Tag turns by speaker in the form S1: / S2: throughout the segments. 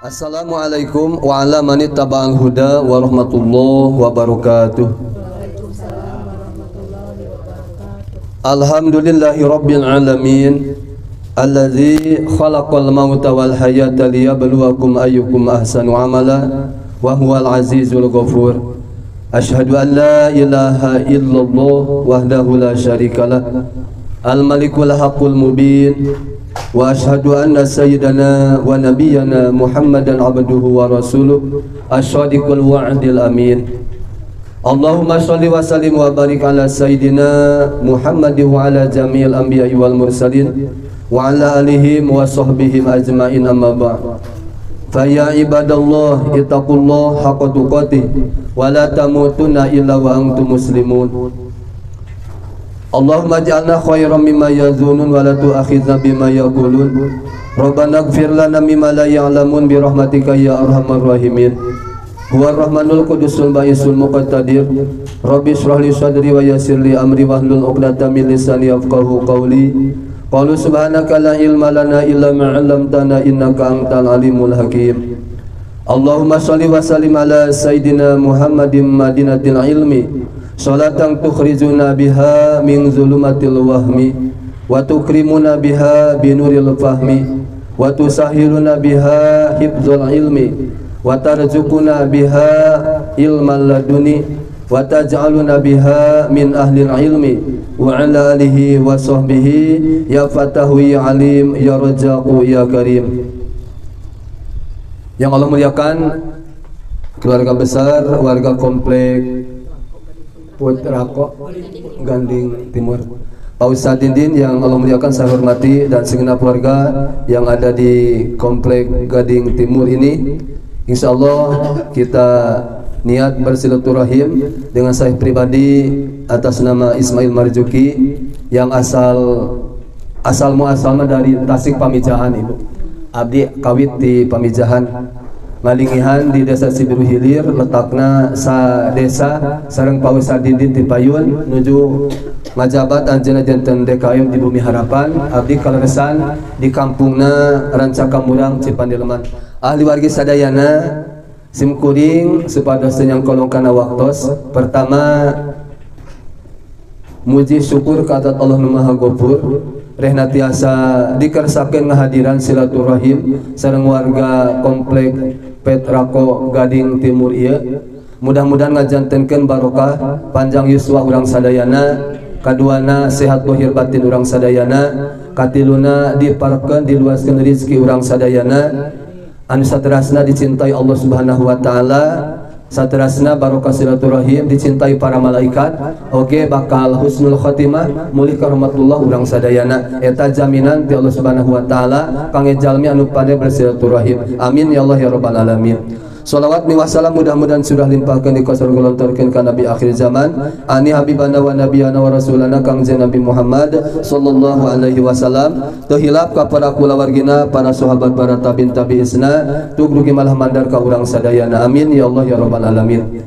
S1: Assalamualaikum wa ala man ittaba'al huda wa rahmatullahi wabarakatuh. Alhamdulillahi rabbil alamin alladzi khalaqal mauta wal hayata liyabluwakum ayyukum ahsanu amala wa huwal azizul ghafur. Asyhadu an la ilaha illallah wahdahu la syarikalah al malikul haqqul mubin. Wa asyhadu anna sayyidana wa nabiyyana Muhammadan abduhu wa rasuluh asyadiqul wa'dil amin. Allahumma sholli wa sallim wa barik ala sayyidina Muhammad wa ala jami'il anbiya'i wal mursalin wa ala alihim wa sahbihim ajma'in amma ba'd. Fa ya ibadallah ittaqullaha haqqa tuqatih wa la tamutunna illa wa antum muslimun. Allahumma ja'alna khairan mimma yazunun wa la tu'akhidna bima yaqulun. Rabbana ighfir lana mimma la ya'lamun bi rahmatika ya arhamar rahimin. Huwa rahmanul qudusul ba'isul muqtadir. Rabbi shrah li sadri wa yassir li amri wahlul 'uqdatam min lisani yafqahu qawli. Qalu subhanaka la ilma lana illa ma 'allamtana innaka antal alimul hakim. Allahumma shalli wa sallim ala sayidina Muhammadin madinatil ilmi. Salatan tukhrijuna biha min zulumatil wahmi wa tukrimuna biha binuril fahmi wa tusahhiluna biha hifdzul ilmi wa tarzuquna biha ilmal laduni wa taj'aluna biha min ahlil ilmi wa ala alihi wa sahbihi ya fatahu ya alim ya razzaqu ya karim. Yang Allah muliakan keluarga besar warga komplek Putrako Gading Timur, Pak Ustadz Dindin yang Allah muliakan saya hormati, dan segenap keluarga yang ada di komplek Gading Timur ini. Insya Allah kita niat bersilaturahim dengan saya pribadi atas nama Ismail Marzuki yang asal muasalnya dari Tasik Pamijahan. Ibu abdi kawit di Pamijahan Malingihan di desa Sibiru Hilir, letakna sa desa sareng Pak Ustadz Dindin di Payun nuju majabat anjeunna janten DKM di Bumi Harapan. Abdi kaleresan di kampungna Rancakamurang Cipandelman. Ahli wargi sadayana simkuring supados yang kolong kana waktos. Pertama muji syukur ka Allah Nu Maha Ghafur, rehna tiasa dikersakeun ngahadiran silaturahim sareng warga komplek Petrako Gading Timur ieu. Mudah-mudahan ngajantenkeun barokah panjang yuswa urang sadayana, kaduana sehat lahir batin urang sadayana, katiluna diparekeun diluaskeun rezeki urang sadayana, anu saterasna dicintai Allah Subhanahu wa taala, saterasna barokah silaturahim dicintai para malaikat, oge bakal husnul khotimah mulih karomatullah urang sadayana. Eta jaminan ti Allah Subhanahu wa taala kangge jalmi anu pade bersilaturahim. Amin ya Allah ya rabbal alamin. Shalawat wa salam mudah-mudahan sudah limpahkeun dikosor golontorkeun ka nabi akhir zaman ani habibana wa nabiyana wa rasulana kangge Nabi Muhammad sallallahu alaihi wasallam. Teu hilap ka para kulawargina, para sahabat, para tabi'in tabi'isna, tugrugi malah mandar ka urang sadayana. Amin ya Allah ya rabbal alamin.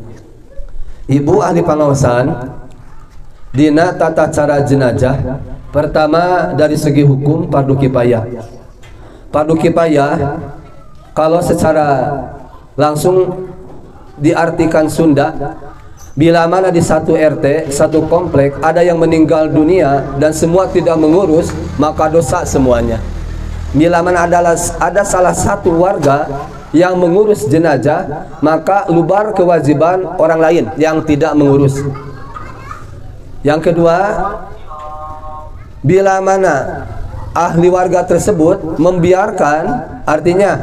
S1: Ibu ahli pangaosan dina tata cara jenazah, pertama dari segi hukum fardu kifayah. Fardu kifayah kalau secara langsung diartikan Sunda, bila mana di satu RT, satu komplek ada yang meninggal dunia dan semua tidak mengurus, maka dosa semuanya. Bila mana ada salah satu warga yang mengurus jenazah, maka lubar kewajiban orang lain yang tidak mengurus. Yang kedua, bila mana ahli warga tersebut membiarkan, artinya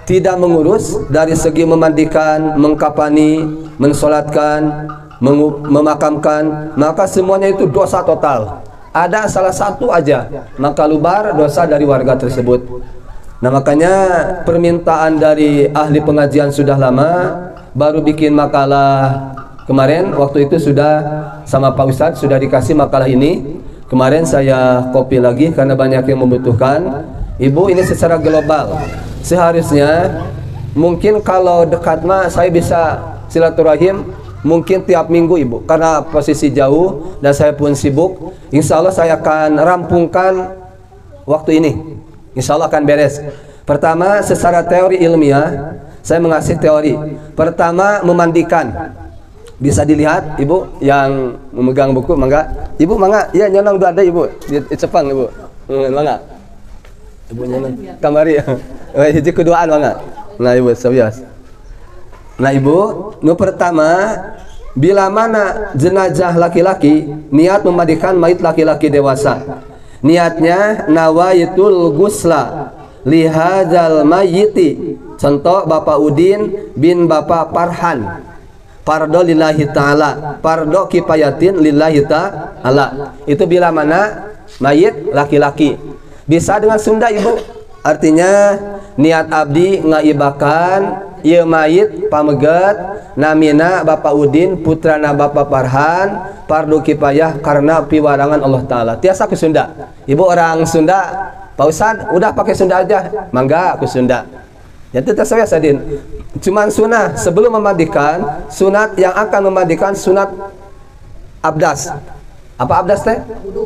S1: tidak mengurus dari segi memandikan, mengkapani, mensolatkan, memakamkan, maka semuanya itu dosa total. Ada salah satu aja, maka lubar dosa dari warga tersebut. Nah makanya permintaan dari ahli pengajian sudah lama, baru bikin makalah kemarin. Waktu itu sudah sama Pak Ustadz sudah dikasih makalah ini. Kemarin saya copy lagi karena banyak yang membutuhkan. Ibu, ini secara global seharusnya mungkin kalau dekat mah saya bisa silaturahim mungkin tiap minggu Ibu, karena posisi jauh dan saya pun sibuk. Insya Allah saya akan rampungkan waktu ini, insya Allah akan beres. Pertama, secara teori ilmiah, saya mengasih teori. Pertama, memandikan. Bisa dilihat, Ibu yang memegang buku, mangga. Ibu, mangga. Ya, nyolong dua ada, Ibu. Di Jepang, Ibu. Mangga. Ibu nyolong. Kamari. Hiji keduaan, mangga. Nah, Ibu, sabias. Nah, Ibu, nu pertama, bila mana jenazah laki-laki niat memandikan mayit laki-laki dewasa. Niatnya nawaitul gusla lihadzal mayyiti. Contoh Bapak Udin bin Bapak Farhan. Fardo lillahi ta'ala, fardo kifayatin lillahi ta'ala. Itu bila mana mayit laki-laki. Bisa dengan Sunda, Ibu. Artinya niat abdi ngaibakan ieu mayit pameget namina Bapak Udin putrana Bapak Farhan fardu kifayah karena piwarangan Allah Ta'ala. Tiasa ke Sunda. Ibu orang Sunda, Pak Ustad udah pakai Sunda aja, mangga ke Sunda. Ya itu saya sadin. Cuman sunnah sebelum memandikan, sunat yang akan memandikan sunat abdas. Apa abdas teh?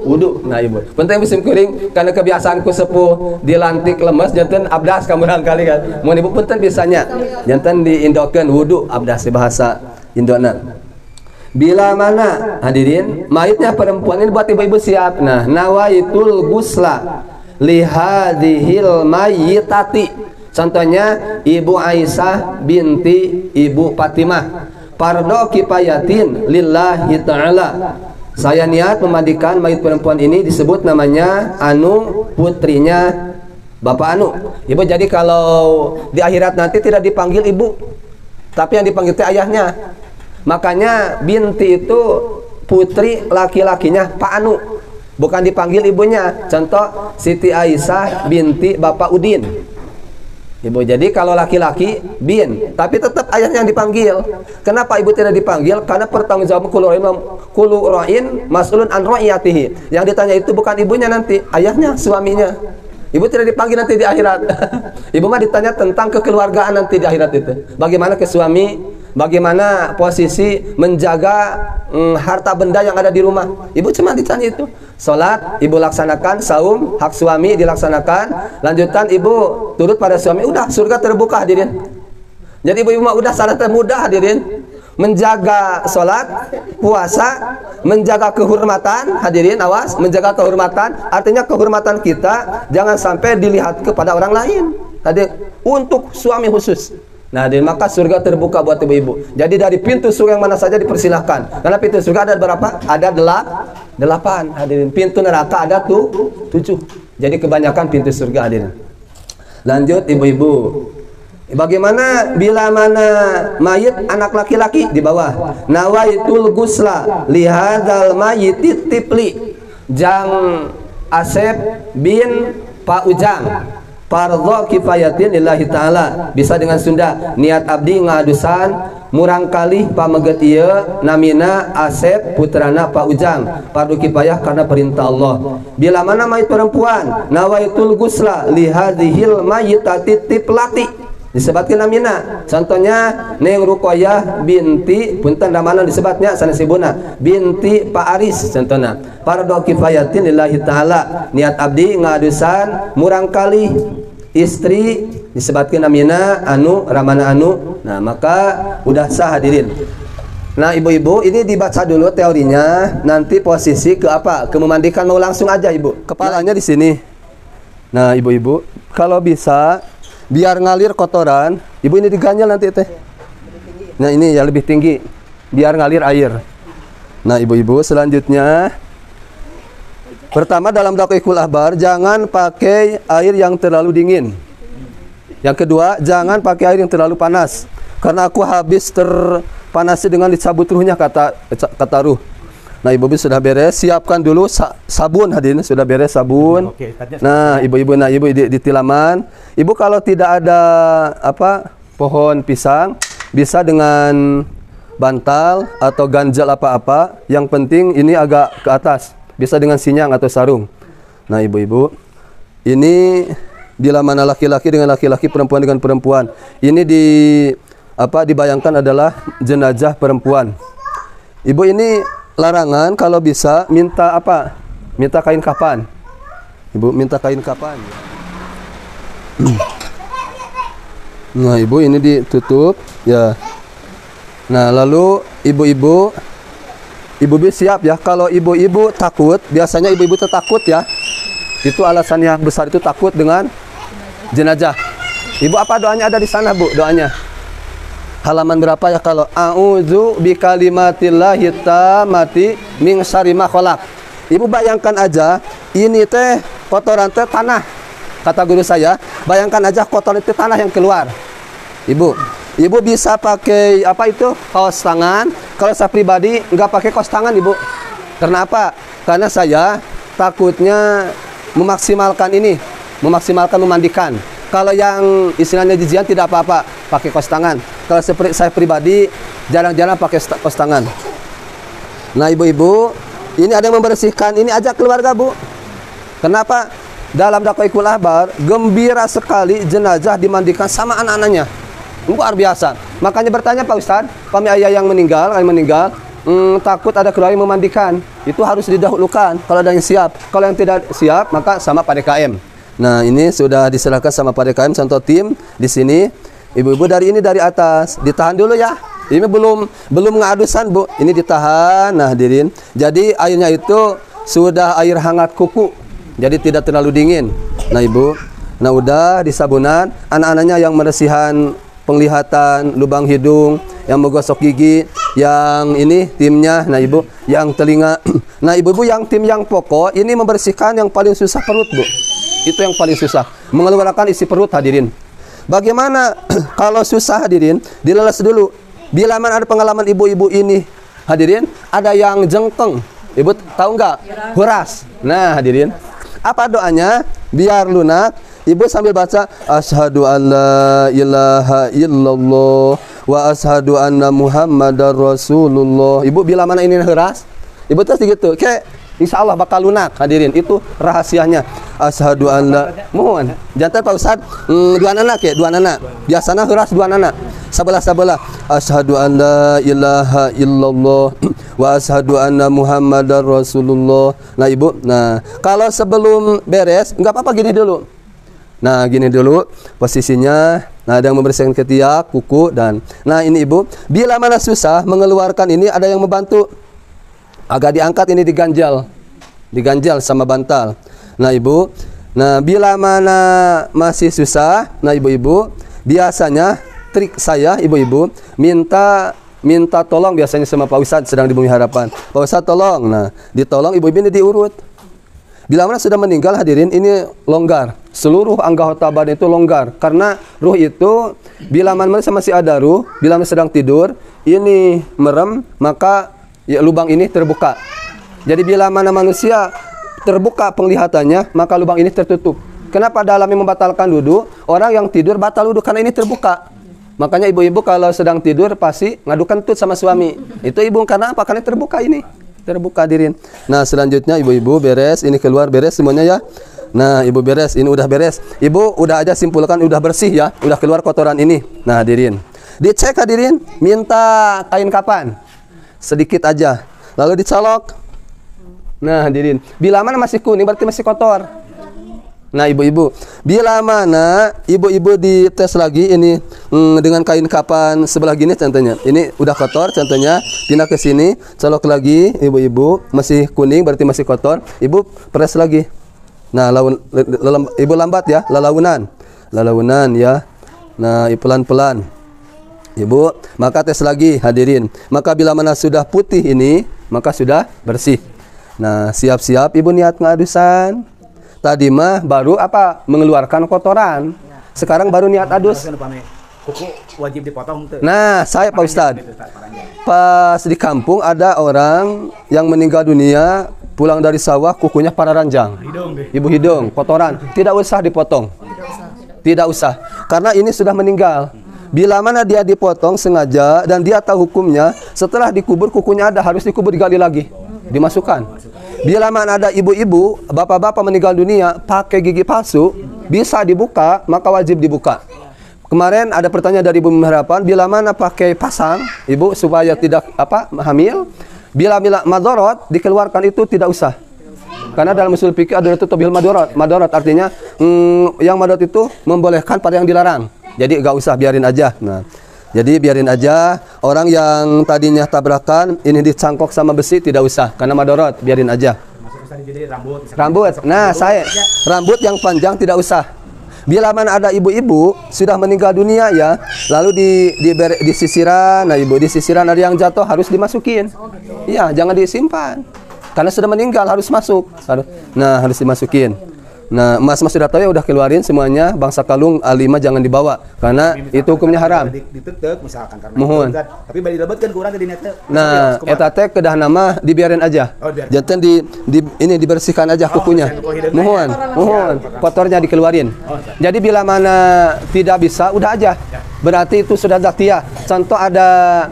S1: Wudu. Nah, Ibu. Penting musim kering karena kebiasaanku sepuh dilantik lemes janten abdas kamurang kali kan. Mun Ibu punten bisanya janten diindokeun wudu abdas di bahasa Indona. Bila mana hadirin mayitnya perempuan ini buat ibu-ibu siap. Nah, nawaitul gusla lihadhil mayyitati. Contohnya Ibu Aisyah binti Ibu Fatimah. Fardo kifayatin lillahi ta'ala. Saya niat memandikan mayit perempuan ini, disebut namanya Anu, putrinya Bapak Anu. Ibu, jadi kalau di akhirat nanti tidak dipanggil ibu, tapi yang dipanggil itu ayahnya. Makanya binti itu putri laki-lakinya Pak Anu, bukan dipanggil ibunya. Contoh Siti Aisyah binti Bapak Udin. Ibu, jadi kalau laki-laki bin, tapi tetap ayahnya yang dipanggil. Kenapa ibu tidak dipanggil? Karena pertanggungjawaban kullu ra'in mas'ulun an ra'iyatihi. Yang ditanya itu bukan ibunya nanti, ayahnya, suaminya. Ibu tidak dipanggil nanti di akhirat. Ibu mah ditanya tentang kekeluargaan nanti di akhirat itu. Bagaimana ke suami, bagaimana posisi menjaga harta benda yang ada di rumah. Ibu cuma ditanya itu. Salat ibu laksanakan, saum hak suami dilaksanakan, lanjutan ibu turut pada suami, udah surga terbuka hadirin. Jadi ibu mah udah syaratnya mudah hadirin. Menjaga salat, puasa, menjaga kehormatan hadirin, awas, menjaga kehormatan artinya kehormatan kita jangan sampai dilihat kepada orang lain. Hadirin, untuk suami khusus. Nah, maka surga terbuka buat ibu-ibu. Jadi dari pintu surga yang mana saja dipersilahkan. Karena pintu surga ada berapa? Ada 8. Hadirin. Pintu neraka ada 7. Jadi kebanyakan pintu surga hadirin. Lanjut ibu-ibu. Bagaimana bila mana mayit anak laki-laki di bawah? Nawaitul gusla lihadzal mayyit tipli. Jang Asep bin Pak Ujang. Fardhu kifayatin lillahi ta'ala. Bisa dengan Sunda, niat abdi ngadusan murang kali pameget ieu namina Asep putrana Pak Ujang. Fardhu kifayah karena perintah Allah. Bila mana mayit perempuan, nawaitul gusla lihadhil mayyitati tiplati. Disebutkan namina. Contohnya Neng Ruqayyah binti punten ramana disebutnya sanes ibuna binti Pak Aris contohna. Fardhu kifayatin lillahi ta'ala. Niat abdi ngadusan murang kali istri disebutkan namina Anu ramana Anu. Nah, maka udah sah hadirin. Nah, ibu-ibu ini dibaca dulu teorinya, nanti posisi ke apa? Ke memandikan mau langsung aja ibu. Kepalanya di sini. Nah, ibu-ibu kalau bisa biar ngalir kotoran, ibu ini diganjal nanti teh. Nah, ini ya lebih tinggi, biar ngalir air. Nah, ibu-ibu selanjutnya, pertama dalam dakwahul ahbar jangan pakai air yang terlalu dingin. Yang kedua, jangan pakai air yang terlalu panas, karena aku habis terpanasi dengan dicabut ruhnya kata ruh. Nah, ibu-ibu sudah beres, siapkan dulu sabun hadirin, sudah beres sabun. Nah, ibu-ibu, nah ibu di tilaman. Ibu kalau tidak ada pohon pisang, bisa dengan bantal atau ganjal apa-apa. Yang penting ini agak ke atas, bisa dengan sinyang atau sarung. Nah, ibu-ibu, ini bila mana laki-laki dengan laki-laki, perempuan dengan perempuan. Ini dibayangkan adalah jenazah perempuan. Ibu ini larangan kalau bisa minta apa? Minta kain kapan. Ibu minta kain kapan. Nah, ibu ini ditutup ya. Nah, lalu ibu-ibu siap ya. Kalau ibu-ibu takut, biasanya ibu-ibu takut ya. Itu alasan yang besar itu takut dengan jenazah. Ibu apa doanya ada di sana, Bu? Doanya. Halaman berapa ya kalau a'udzu bikalimatillahi tammati min syarri ma khalaq. Ibu bayangkan aja, ini teh kotoran teh tanah. Kata guru saya, bayangkan aja kotoran itu tanah yang keluar. Ibu bisa pakai apa itu? Kaos tangan. Kalau saya pribadi nggak pakai kaos tangan, Ibu. Karena apa? Karena saya takutnya memaksimalkan memandikan. Kalau yang istilahnya jijian tidak apa-apa, pakai kaos tangan. Kalau seperti saya pribadi jarang-jarang pakai kaos tangan. Nah, ibu-ibu, ini ada yang membersihkan. Ini ajak keluarga, Bu. Kenapa? Dalam Daqaiqul Ahbar, gembira sekali jenazah dimandikan sama anak-anaknya. Luar biasa. Makanya bertanya Pak Ustadz, kami ayah yang meninggal, takut ada keluarga yang memandikan. Itu harus didahulukan kalau ada yang siap. Kalau yang tidak siap, maka sama Pak DKM. Nah, ini sudah diserahkan sama Pak DKM contoh tim di sini. Ibu-ibu dari atas, ditahan dulu ya. Ini belum ngadusan, Bu. Ini ditahan. Nah, hadirin. Jadi airnya itu sudah air hangat kuku. Jadi tidak terlalu dingin. Nah, Ibu. Nah, udah di sabunan, anak-anaknya yang meresihan penglihatan, lubang hidung, yang menggosok gigi, yang ini timnya. Nah, Ibu, yang telinga. Nah, ibu-ibu yang tim yang pokok ini membersihkan yang paling susah perut, Bu. Itu yang paling susah, mengeluarkan isi perut, hadirin. Bagaimana kalau susah, hadirin? Dileles dulu. Bila mana ada pengalaman ibu-ibu ini, hadirin, ada yang jengkeng. Ibu tahu nggak? Huras. Nah, hadirin, apa doanya? Biar lunak. Ibu sambil baca asyhadu alla ilaha illallah wa asyhadu anna muhammadar rasulullah. Ibu bila mana ini huras, ibu terus gitu. Kayak insya Allah bakal lunak, hadirin. Itu rahasianya. Asyhadu anna, mohon jantan Pak Ustadz, dua anak ya, dua anak. Biasanya huras dua anak. Sebelah. Asyhadu anna ilaha illallah wa asyhadu anna muhammadar rasulullah. Nah, Ibu, nah kalau sebelum beres nggak apa-apa, gini dulu. Nah, gini dulu posisinya. Nah, ada yang membersihkan ketiak, kuku, dan nah ini Ibu, bila mana susah mengeluarkan ini, ada yang membantu. Agak diangkat, ini diganjal sama bantal. Nah, Ibu, nah bila mana masih susah, nah ibu-ibu, biasanya trik saya, ibu-ibu, minta tolong biasanya sama Pak Ustadz sedang di Bumi Harapan. Pak Ustadz tolong. Nah, ditolong, ibu-ibu ini diurut. Bila mana sudah meninggal, hadirin, ini longgar. Seluruh anggota badan itu longgar. Karena ruh itu, bila mana masih ada ruh, bila mana sedang tidur, ini merem, maka ya, lubang ini terbuka. Jadi bila mana manusia terbuka penglihatannya, maka lubang ini tertutup. Kenapa dalamnya membatalkan wudu? Orang yang tidur batal wudu karena ini terbuka. Makanya ibu-ibu kalau sedang tidur pasti ngadu kentut sama suami. Itu ibu karena apa? Karena terbuka ini. Terbuka, hadirin. Nah, selanjutnya ibu-ibu beres, ini keluar beres semuanya ya. Nah, ibu beres, ini udah beres. Ibu udah aja simpulkan, udah bersih ya, udah keluar kotoran ini. Nah, hadirin, dicek, hadirin, minta kain kapan sedikit aja, lalu dicolok. Nah, hadirin, bila mana masih kuning berarti masih kotor. Nah, ibu-ibu, bila mana ibu-ibu dites lagi ini dengan kain kapan sebelah gini contohnya. Ini udah kotor contohnya, pindah ke sini, colok lagi, ibu-ibu masih kuning berarti masih kotor. Ibu press lagi. Nah, ibu lambat ya, lalaunan ya. Nah, pelan-pelan. Ibu, maka tes lagi, hadirin. Maka bila mana sudah putih ini, maka sudah bersih. Nah, siap-siap ibu niat ngadusan. Tadi mah baru apa? Mengeluarkan kotoran. Sekarang baru niat adus.
S2: Kuku wajib dipotong tuh.
S1: Nah, saya Pak Ustadz, pas di kampung ada orang yang meninggal dunia, pulang dari sawah, kukunya pada ranjang. Ibu hidung, kotoran. Tidak usah dipotong. Tidak usah. Karena ini sudah meninggal. Bila mana dia dipotong sengaja dan dia tahu hukumnya, setelah dikubur kukunya ada, harus dikubur digali lagi, dimasukkan. Bila mana ada ibu-ibu, bapak-bapak meninggal dunia pakai gigi palsu, bisa dibuka, maka wajib dibuka. Kemarin ada pertanyaan dari Ibu Harapan, bila mana pakai pasang, ibu supaya tidak hamil, bila madorot dikeluarkan itu tidak usah. Karena dalam usul fikih ada tutubil madorot. Madorot artinya yang madorot itu membolehkan pada yang dilarang. Jadi gak usah, biarin aja. Nah, jadi biarin aja. Orang yang tadinya tabrakan ini dicangkok sama besi tidak usah karena madorot, biarin aja.
S2: Jadi rambut.
S1: Nah, rambut yang panjang tidak usah. Bila mana ada ibu-ibu sudah meninggal dunia ya, lalu di sisiran, nah ibu di sisiran ada yang jatuh harus dimasukin. Iya, jangan disimpan. Karena sudah meninggal harus masuk. Nah, harus dimasukin. Nah, mas-mas sudah tahu ya, udah keluarin semuanya. Bangsa kalung A5 jangan dibawa karena itu hukumnya haram.
S2: Ditetek misalkan karena
S1: mohon.
S2: Tapi bari dilebetkeun kurang tadi teh.
S1: Nah, eta teh kedah nama dibiarin aja. Jangan ini dibersihkan aja kukunya. Mohon. Kotornya dikeluarin. Jadi bila mana tidak bisa udah aja. Berarti itu sudah zaktiah. Contoh ada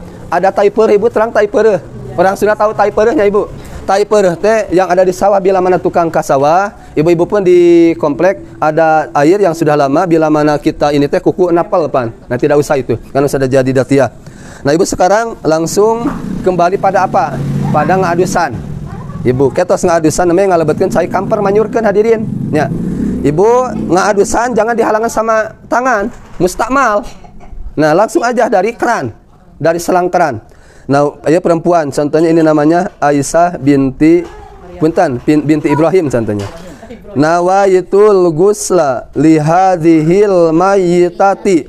S1: taiper, ibu terang taiper. Orang sudah tahu taipernya ibu. Taiper teh yang ada di sawah, bila mana tukang ke sawah, ibu-ibu pun di komplek ada air yang sudah lama, bila mana kita ini teh kuku napal pan. Nah, tidak usah itu karena sudah jadi datia. Nah, ibu sekarang langsung kembali pada apa? Pada ngadusan. Ibu ketos ngadusan namanya ngalebetkeun cai kamper manyurkeun hadirin. Ya. Ibu ngadusan jangan dihalangan sama tangan, mustakmal. Nah, langsung aja dari keran, dari selang keran. Nah, ya perempuan, contohnya ini namanya Aisyah binti Ibrahim contohnya. Nawaitul ghusla li hadhil mayyitati.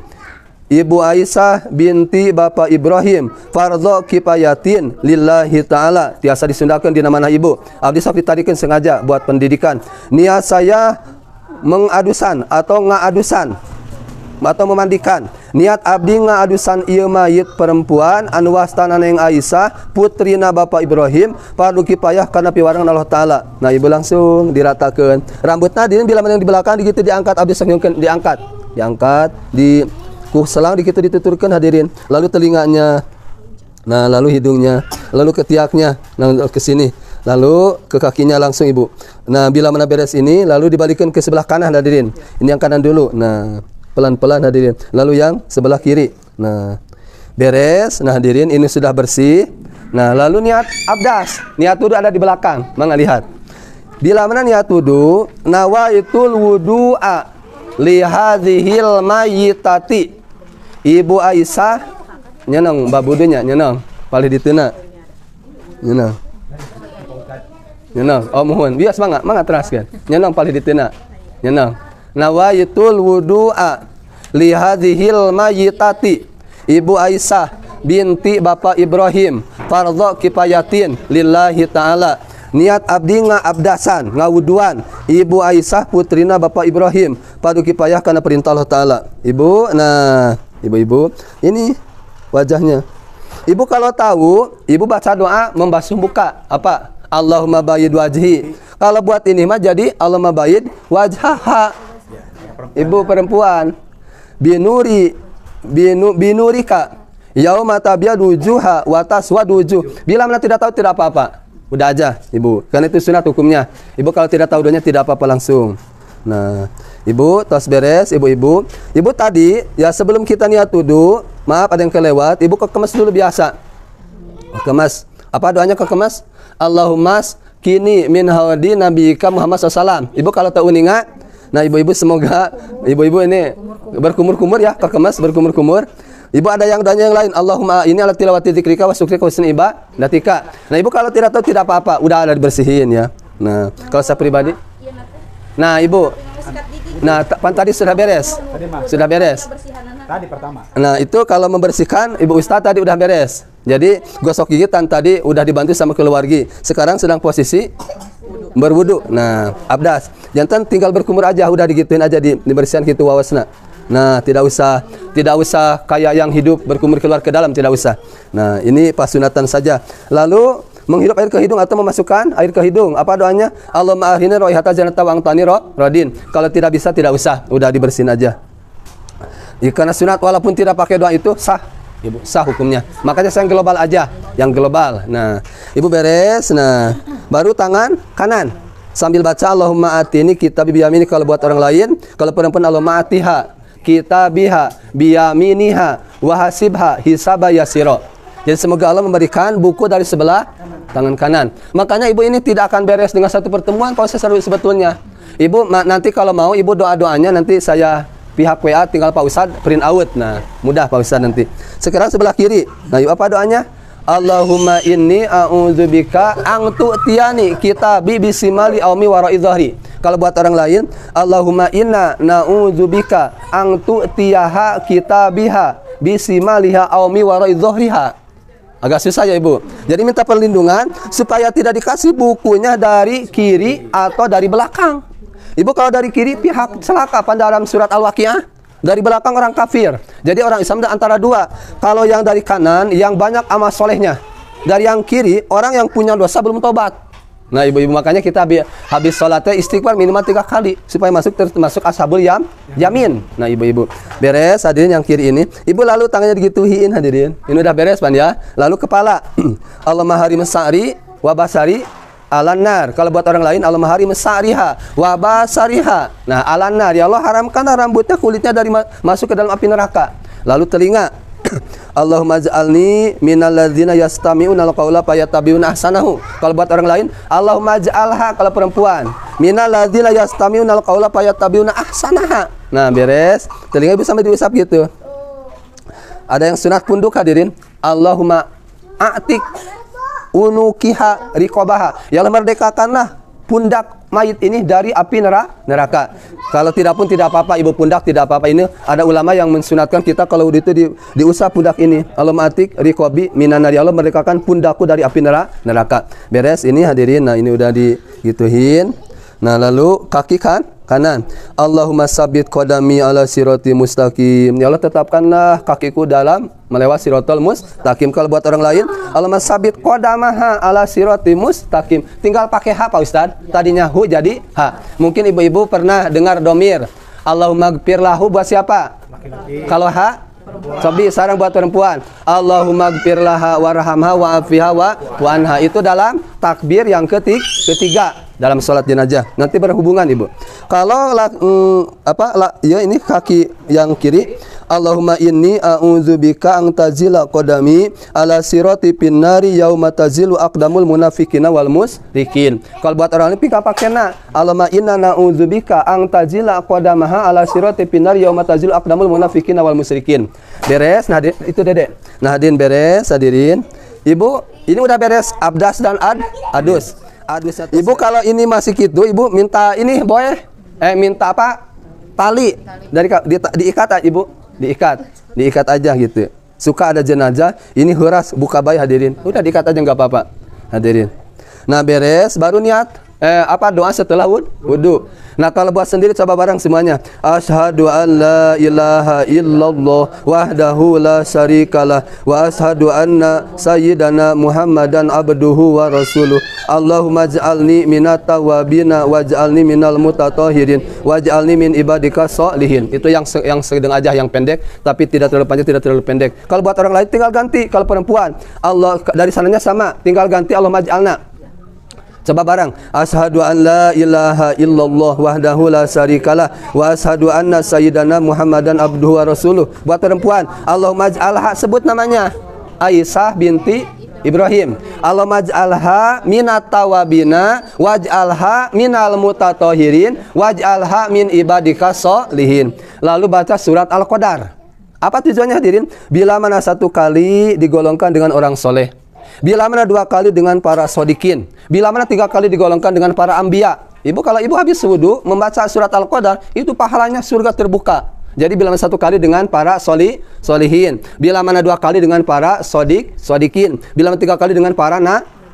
S1: Ibu Aisyah binti Bapak Ibrahim fardhu kifayatin lillahi taala. Tiasa disundakeun dina manah ibu. Abdi sok ditarikeun sengaja buat pendidikan. Niat saya mengadusan atau ngaadusan atau memandikan. Niat abdi ngaadusan ieu mayit perempuan anu wastana neng Aisyah putrina Bapak Ibrahim fardu kifayah kana piwarang Allah taala. Nah, ibu langsung diratakeun. Rambutna dieun bila mana yang di belakang dikitu diangkat, abdi sok diangkat. Di selang dikitu dituturkeun hadirin. Lalu telinganya. Nah, lalu hidungnya, lalu ketiaknya, nah ke sini. Lalu ke kakinya langsung ibu. Nah, bila mana beres ini lalu dibalikkan ke sebelah kanan hadirin. Ini yang kanan dulu. Nah, pelan-pelan hadirin. Lalu yang sebelah kiri. Nah, beres. Nah, hadirin ini sudah bersih. Nah, lalu niat abdas. Niat wudu ada di belakang. Mangga lihat. Bila mana niat wudu, nawaitul wudu'a li hadhil mayyitati. Ibu Aisyah nyeneng babudunya nyeneng. Palih diteuna. Nyeneng. Oh mohon. Bias mangga teraskeun. Nyeneng palih diteuna. Nyeneng. Nawaitul wudu'a li hadhil mayyitati. Ibu Aisyah binti Bapak Ibrahim fardhu kifayatin lillahi taala. Niat abdi ngaabdasan ngawuduan Ibu Aisyah putrina Bapak Ibrahim fardu kifayah kana perintah Allah taala. Ibu, nah ibu-ibu ini wajahnya. Ibu kalau tahu, ibu baca doa membasuh muka apa? Allahumma bayyid wajhi. Kalau buat ini mah jadi Allahumma bayyid wajhaha. Ibu perempuan binurika yauma tabyadu wujuha wa taswadu wujuh. Bila mana tidak tahu tidak apa-apa. Udah aja, ibu. Karena itu sunat hukumnya. Ibu kalau tidak tahu doanya tidak apa-apa langsung. Nah, ibu tos beres, ibu-ibu. Ibu tadi ya sebelum kita niat wudu, maaf ada yang kelewat, ibu kekemas dulu biasa. Kekemas. Apa doanya kekemas? Allahumma kini min haudi nabiyika Muhammad SAW. Ibu kalau tahu uninga, nah ibu-ibu semoga ibu-ibu ini berkumur-kumur ya, kekemas berkumur-kumur. Ibu ada yang doanya yang lain. Allahumma ini ala tilawati dzikrika wa syukrika wa husni ibadatika. Nah, ibu kalau tidak tahu tidak apa-apa, udah ada dibersihin ya. Nah, kalau saya pribadi. Nah, ibu. Nah, tadi sudah beres. Sudah beres.
S2: Tadi pertama.
S1: Nah, itu kalau membersihkan, Ibu Ustaz tadi udah beres. Jadi, gosok gigitan tadi udah dibantu sama keluarga. Sekarang sedang posisi berwudu. Nah, abdas. Jantan tinggal berkumur aja, udah digituin aja dibersihkan gitu wawasna. Nah, tidak usah kayak yang hidup berkumur keluar ke dalam, tidak usah. Nah, ini pas sunatan saja. Lalu menghirup air ke hidung atau memasukkan air ke hidung. Apa doanya? Allahumma ahrina raihata jannata wa antani radin. Kalau tidak bisa tidak usah, udah dibersihin aja. Ya, karena sunat walaupun tidak pakai doa itu sah. Ibu, sah hukumnya. Makanya saya yang global aja, yang global. Nah, Ibu beres. Nah, baru tangan kanan sambil baca Allahumma atini kitabi biyamini kalau buat orang lain. Kalau perempuan Allahumma atiha kitabiha biyaminiha wa hasibha hisaba yasira. Jadi semoga Allah memberikan buku dari sebelah tangan kanan. Makanya ibu ini tidak akan beres dengan satu pertemuan proses sebetulnya. Ibu nanti kalau mau ibu doa-doanya nanti saya pihak WA tinggal Pak Ustadz print out. Nah, mudah Pak Ustadz nanti. Sekarang sebelah kiri. Nah, yuk apa doanya? Allahumma inni a'udzubika ang tu'tiyani kitabi bisimali aumi wara'i dhahri. Kalau buat orang lain, Allahumma inna na'udzubika ang tu'tiyaha kitabiha bisimaliha aumi wara'i dhahriha. Agak susah ya Ibu. Jadi minta perlindungan supaya tidak dikasih bukunya dari kiri atau dari belakang. Ibu kalau dari kiri pihak celaka pada dalam surat Al-Waqiah. Dari belakang orang kafir. Jadi orang Islam antara dua. Kalau yang dari kanan yang banyak amal solehnya. Dari yang kiri orang yang punya dosa belum tobat. Nah ibu-ibu makanya kita habis sholatnya istighfar minimal 3 kali supaya masuk ashabul yamin. Nah ibu-ibu beres hadirin yang kiri ini. Ibu lalu tangannya digituin hadirin. Ini udah beres Pan ya. Lalu kepala. Allahumma harim sa'ri wa basari alanar. Kalau buat orang lain Allahumma harim sa'riha wa basariha. Nah, alanar ya Allah haramkan rambutnya kulitnya dari masuk ke dalam api neraka. Lalu telinga. Allahumma ja'alni minal ladzina yastami'una al-qaula fayattabi'una ahsanahu. Kalau buat orang lain Allahumma ja'alha kalau perempuan minal ladzina yastami'una al-qaula fayattabi'una ahsanaha. Nah, beres. Telinga bisa sampai diusap gitu. Ada yang sunat punduk hadirin. Allahumma a'tik unukiha rikobaha. Ya Allah merdekakanlah pundak mayit ini dari api neraka. Kalau tidak pun tidak apa-apa ibu, pundak tidak apa-apa. Ini ada ulama yang mensunatkan kita kalau itu diusap pundak ini. Allahumma atik rikobi minan nar. Ya Allah merdekakan pundakku dari api neraka. Beres ini hadirin. Nah ini udah digituin. Nah lalu kaki kanan. Allahumma sabit qadami ala sirati mustaqim. Ya Allah tetapkanlah kakiku dalam melewati siratal mustaqim. Kalau buat orang lain Allahumma sabit qadamaha ala sirati mustaqim. Tinggal pakai ha Pak Ustaz. Tadinya hu jadi ha. Mungkin ibu-ibu pernah dengar domir Allahumma gfirlahu buat siapa? Kalau ha Sobi sarang buat perempuan. Allahumma gfirlaha warhamha wa'afiha wa anha. Itu dalam takbir yang ketiga dalam sholat jenazah. Nanti berhubungan ibu. Kalau ya ini kaki yang kiri. Allahumma inni a'udzubika ang tazila qadami ala sirati pinnari yauma tazilu aqdamul munafiqina wal musrikin. Kalau buat orang ini pika pakena. Allahumma inna na'udzubika ang tazila qadamaha ala sirati pinnari yauma tazilu aqdamul munafiqina wal musrikin. Beres. Nah itu Dedek. Nah hadirin beres hadirin. Ibu ini udah beres abdas dan adus. Ibu kalau ini masih gitu ibu minta ini boleh minta apa? Tali dari diikat aja ibu. Diikat aja gitu. Suka ada jenazah, ini huras buka bayi hadirin. Udah diikat aja nggak apa-apa. Hadirin. Nah, beres baru niat doa setelah wudu. Nah, kalau buat sendiri coba bareng semuanya. Asyhadu an la ilaha illallah wahdahu la syarikalah wa asyhadu anna sayyidana Muhammadan abduhu wa rasuluh. Allahumma ij'alni minat tawabina waj'alni minal mutatahhirin waj'alni min ibadika sholihin. Itu yang sedang aja yang pendek tapi tidak terlalu panjang, tidak terlalu pendek. Kalau buat orang lain tinggal ganti. Kalau perempuan Allah dari sananya sama, tinggal ganti Allahumma ij'alna. Coba bareng. Asyhadu an la ilaha illallah wahdahu la syarikalah wa asyhadu anna sayyidana Muhammadan abduhu wa rasuluh. Buat perempuan, Allahumma ij'alha sebut namanya. Aisyah binti Ibrahim. Allahumma ij'alha minat tawabina waj'alha minal mutatahhirin waj'alha min ibadika sholihin. Lalu baca surat Al-Qadar. Apa tujuannya hadirin? Bila mana satu kali digolongkan dengan orang soleh, bila mana 2 kali dengan para sodikin, bila mana 3 kali digolongkan dengan para anbiya. Ibu kalau ibu habis wudu membaca surat Al-Qadar, itu pahalanya surga terbuka. Jadi bila mana 1 kali dengan para solihin, bila mana 2 kali dengan para sodikin, bila mana 3 kali dengan para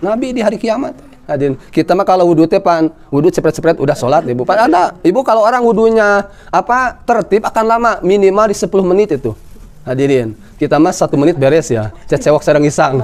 S1: nabi di hari kiamat. Hadirin, kita mah kalau wudu wudu cepet-cepet udah sholat ibu. Ada ibu kalau orang wudunya tertib akan lama, minimal di 10 menit itu. Hadirin, kita mah 1 menit beres ya. Cecewok sareng isang.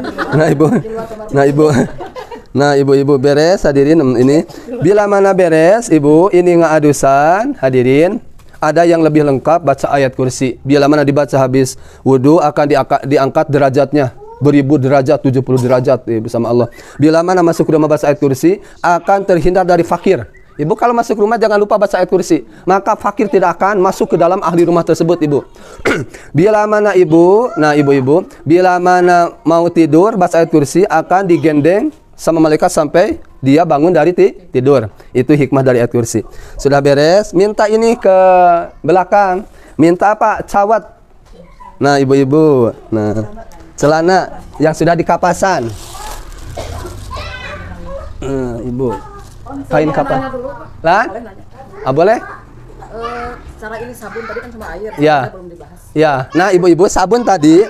S1: Nah ibu beres hadirin ini. Bila mana beres ibu ini ngaadusan hadirin. Ada yang lebih lengkap baca ayat kursi. Bila mana dibaca habis wudu akan diangkat derajatnya. Beribu derajat, 70 derajat bersama Allah. Bila mana masuk rumah baca ayat kursi akan terhindar dari fakir. Ibu kalau masuk rumah jangan lupa baca ayat kursi. Maka fakir tidak akan masuk ke dalam ahli rumah tersebut ibu. Bila mana ibu, nah ibu-ibu, bila mana mau tidur baca ayat kursi akan digendeng sama malaikat sampai dia bangun dari tidur. Itu hikmah dari ayat kursi. Sudah beres, minta ini ke belakang. minta apa? Cawat. Nah, ibu-ibu. Nah, celana yang sudah dikapasan. Ibu. Kain kapas. Lah? Boleh?
S3: Cara ini sabun tadi kan sama air,
S1: Ya.
S3: belum dibahas.
S1: Ya, nah ibu-ibu sabun tadi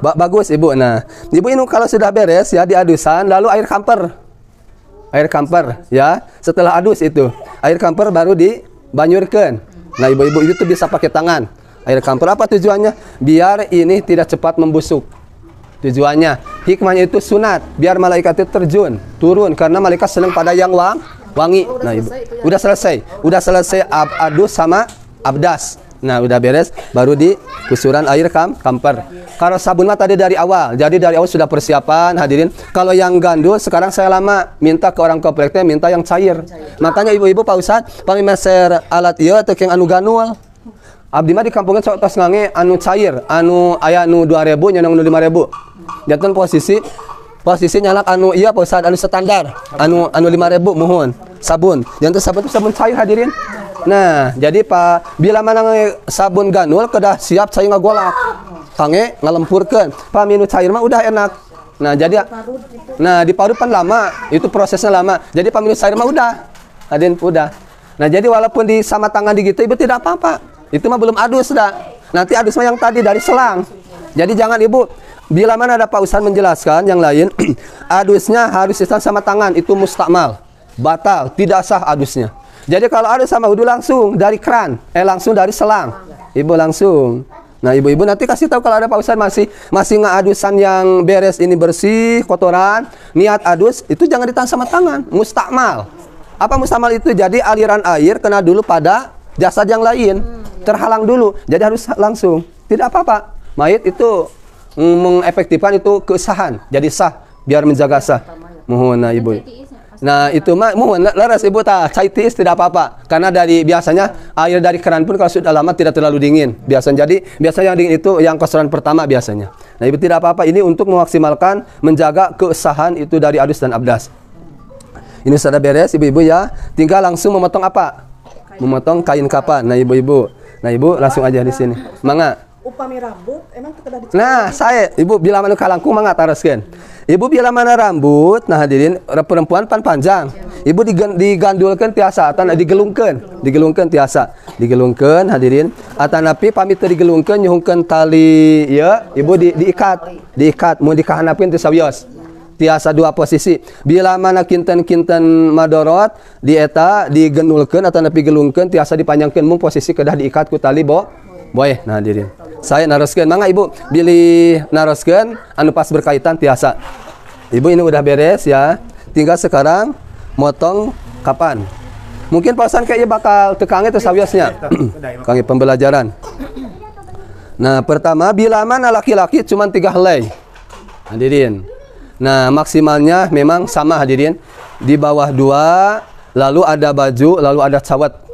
S1: bagus ibu. Nah, ibu ini kalau sudah beres ya diadusan, lalu air kamper ya. Setelah adus itu air kamper baru dibanyurkan. Nah ibu-ibu itu bisa pakai tangan. Air kamper apa tujuannya? Biar ini tidak cepat membusuk. Tujuannya, hikmahnya itu sunat, biar malaikat itu turun karena malaikat senang pada yang wangi. Nah ibu, udah selesai adus sama abdas. Nah udah beres, baru di kusuran air kamper. Kalau sabun mah tadi dari awal, jadi dari awal sudah persiapan hadirin. Kalau yang gandul sekarang saya lama minta ke orang kompleknya minta yang cair. Makanya ibu-ibu Pak Ustadz, pami meser alat iya atau yang anu ganul. Abdi mah di kampungnya sok tos ngange anu cair, anu aya anu 2000 nyanong anu 5000. Jantan posisi nyalak anu iya Pak Ustadz, anu standar, anu 5000 mohon. Sabun. Jantan sabun itu sabun cair hadirin. Nah, jadi Pak, bila mana sabun ganul kedah siap saya ngagolak. Kange ngalempurkeun. Pak minu cair mah udah enak. Nah, jadi diparut pan lama, itu prosesnya lama. Jadi Pak minu cair mah udah. Hadirin udah. Nah, jadi walaupun di sama tangan gitu Ibu tidak apa-apa. Itu mah belum adus dah. Nanti adus mah yang tadi dari selang. Jadi jangan Ibu, bila mana ada Pak Ustadz menjelaskan yang lain, adusnya harus sama tangan, itu mustakmal. Batal, tidak sah adusnya. Jadi kalau adus sama wudu langsung dari keran, langsung dari selang. Ibu langsung. Nah, ibu-ibu nanti kasih tahu kalau ada Pak Ustadz masih ngadusan yang beres ini bersih, kotoran, niat adus, itu jangan ditahan sama tangan, mustakmal. Apa mustakmal itu? Jadi aliran air kena dulu pada jasad yang lain, terhalang dulu. Jadi harus langsung. Tidak apa-apa. Mayit itu mengefektifkan itu kesahan. Jadi sah, biar menjaga sah. Mohon nah ibu. Nah itu mah mohon laras ibu cai tiis tidak apa-apa karena dari biasanya air dari keran pun kalau sudah lama tidak terlalu dingin biasanya. Jadi biasa yang dingin itu yang kotoran pertama biasanya. Nah ibu tidak apa-apa, ini untuk memaksimalkan menjaga kesahan itu dari adus dan abdas. Ini sudah beres ibu-ibu ya, tinggal langsung memotong apa? Memotong kain kapan. Nah ibu-ibu, langsung aja di sini. Mangga.
S3: Upami rambut emang kedah dicari.
S1: Nah saya ibu bila mana kalangkung mangga taraskeun. Ibu bila mana rambut, nah hadirin perempuan pan panjang. Ibu digandulkan tiasa, atau digelungkan tiasa. Digelungkan hadirin. Atanapi pamit digelungkan nyuhungkan tali ya, ibu diikat, mau dikahanapin ti sawios. Tiasa dua posisi. Bila mana kinten madorot dieta digenulkan atanapi gelungkan tiasa dipanjangkan mung posisi kedah diikat ku tali boy. Nah hadirin. Saya naroskeun mangga ibu bilih naroskeun anu pas berkaitan tiasa. Ibu ini udah beres ya. Tinggal sekarang motong kapan. Mungkin pasan kayaknya bakal tekangnya itu sawiosnya. Kange pembelajaran. Nah, pertama bila mana laki-laki cuma 3 helai. Hadirin. Nah, maksimalnya memang sama hadirin. Di bawah 2, lalu ada baju, lalu ada cawat.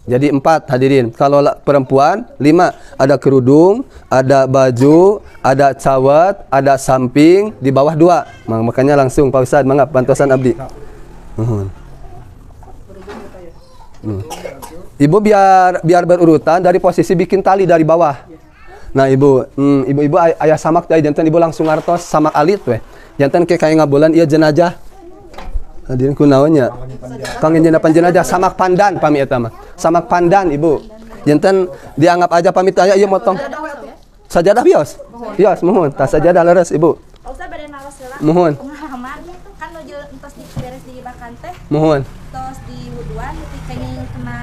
S1: Jadi 4 hadirin. Kalau perempuan 5, ada kerudung, ada baju, ada cawat, ada samping, di bawah 2. Makanya langsung Pak Ustadz, mangga pantosan abdi. Ibu biar berurutan dari posisi bikin tali dari bawah. Nah ibu ayah samak tadi jantan ibu langsung ngartos samak alit weh. Jantan kayak ngabulan iya jenajah. Hadirin kunaonnya. Kangen jenajah samak pandan pami eta mah. Samak pandan ibu. Jantan dianggap aja pamit aya ieu motong. Sajadah bios. Bios mohon. Tas sajadah leres ibu.
S4: Usah bade naros heula.
S1: Mohon.
S4: Kan nuju entos beres di bakan teh.
S1: Mohon.
S4: Tos di wuduan kenging kena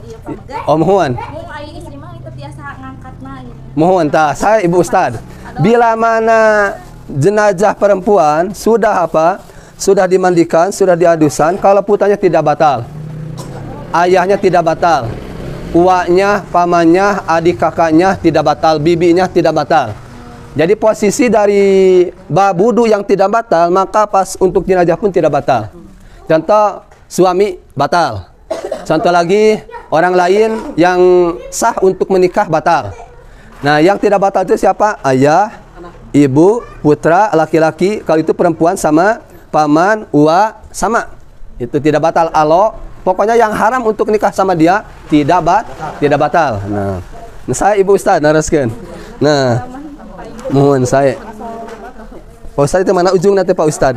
S4: ieu pamegat.
S1: Oh mohon.
S4: Mung aya istri mah itu biasa ngangkatna gitu.
S1: Mohon tah saya ibu Ustad. Bila mana jenazah perempuan sudah apa? Sudah dimandikan, sudah diadusan, kalau putarnya tidak batal. Ayahnya tidak batal. Uaknya, pamannya, adik kakaknya tidak batal, bibinya tidak batal. Jadi posisi dari bab wudu yang tidak batal, maka pas untuk jenazah pun tidak batal. Contoh suami batal. Contoh lagi orang lain yang sah untuk menikah batal. Nah, yang tidak batal itu siapa? Ayah, ibu, putra, laki-laki. Kalau itu perempuan sama paman, uwa sama. Itu tidak batal. Pokoknya yang haram untuk nikah sama dia tidak batal. Nah, saya Ibu Ustaz naraskan. Nah, mohon saya. Pak Ustaz itu mana ujung nanti Pak Ustaz?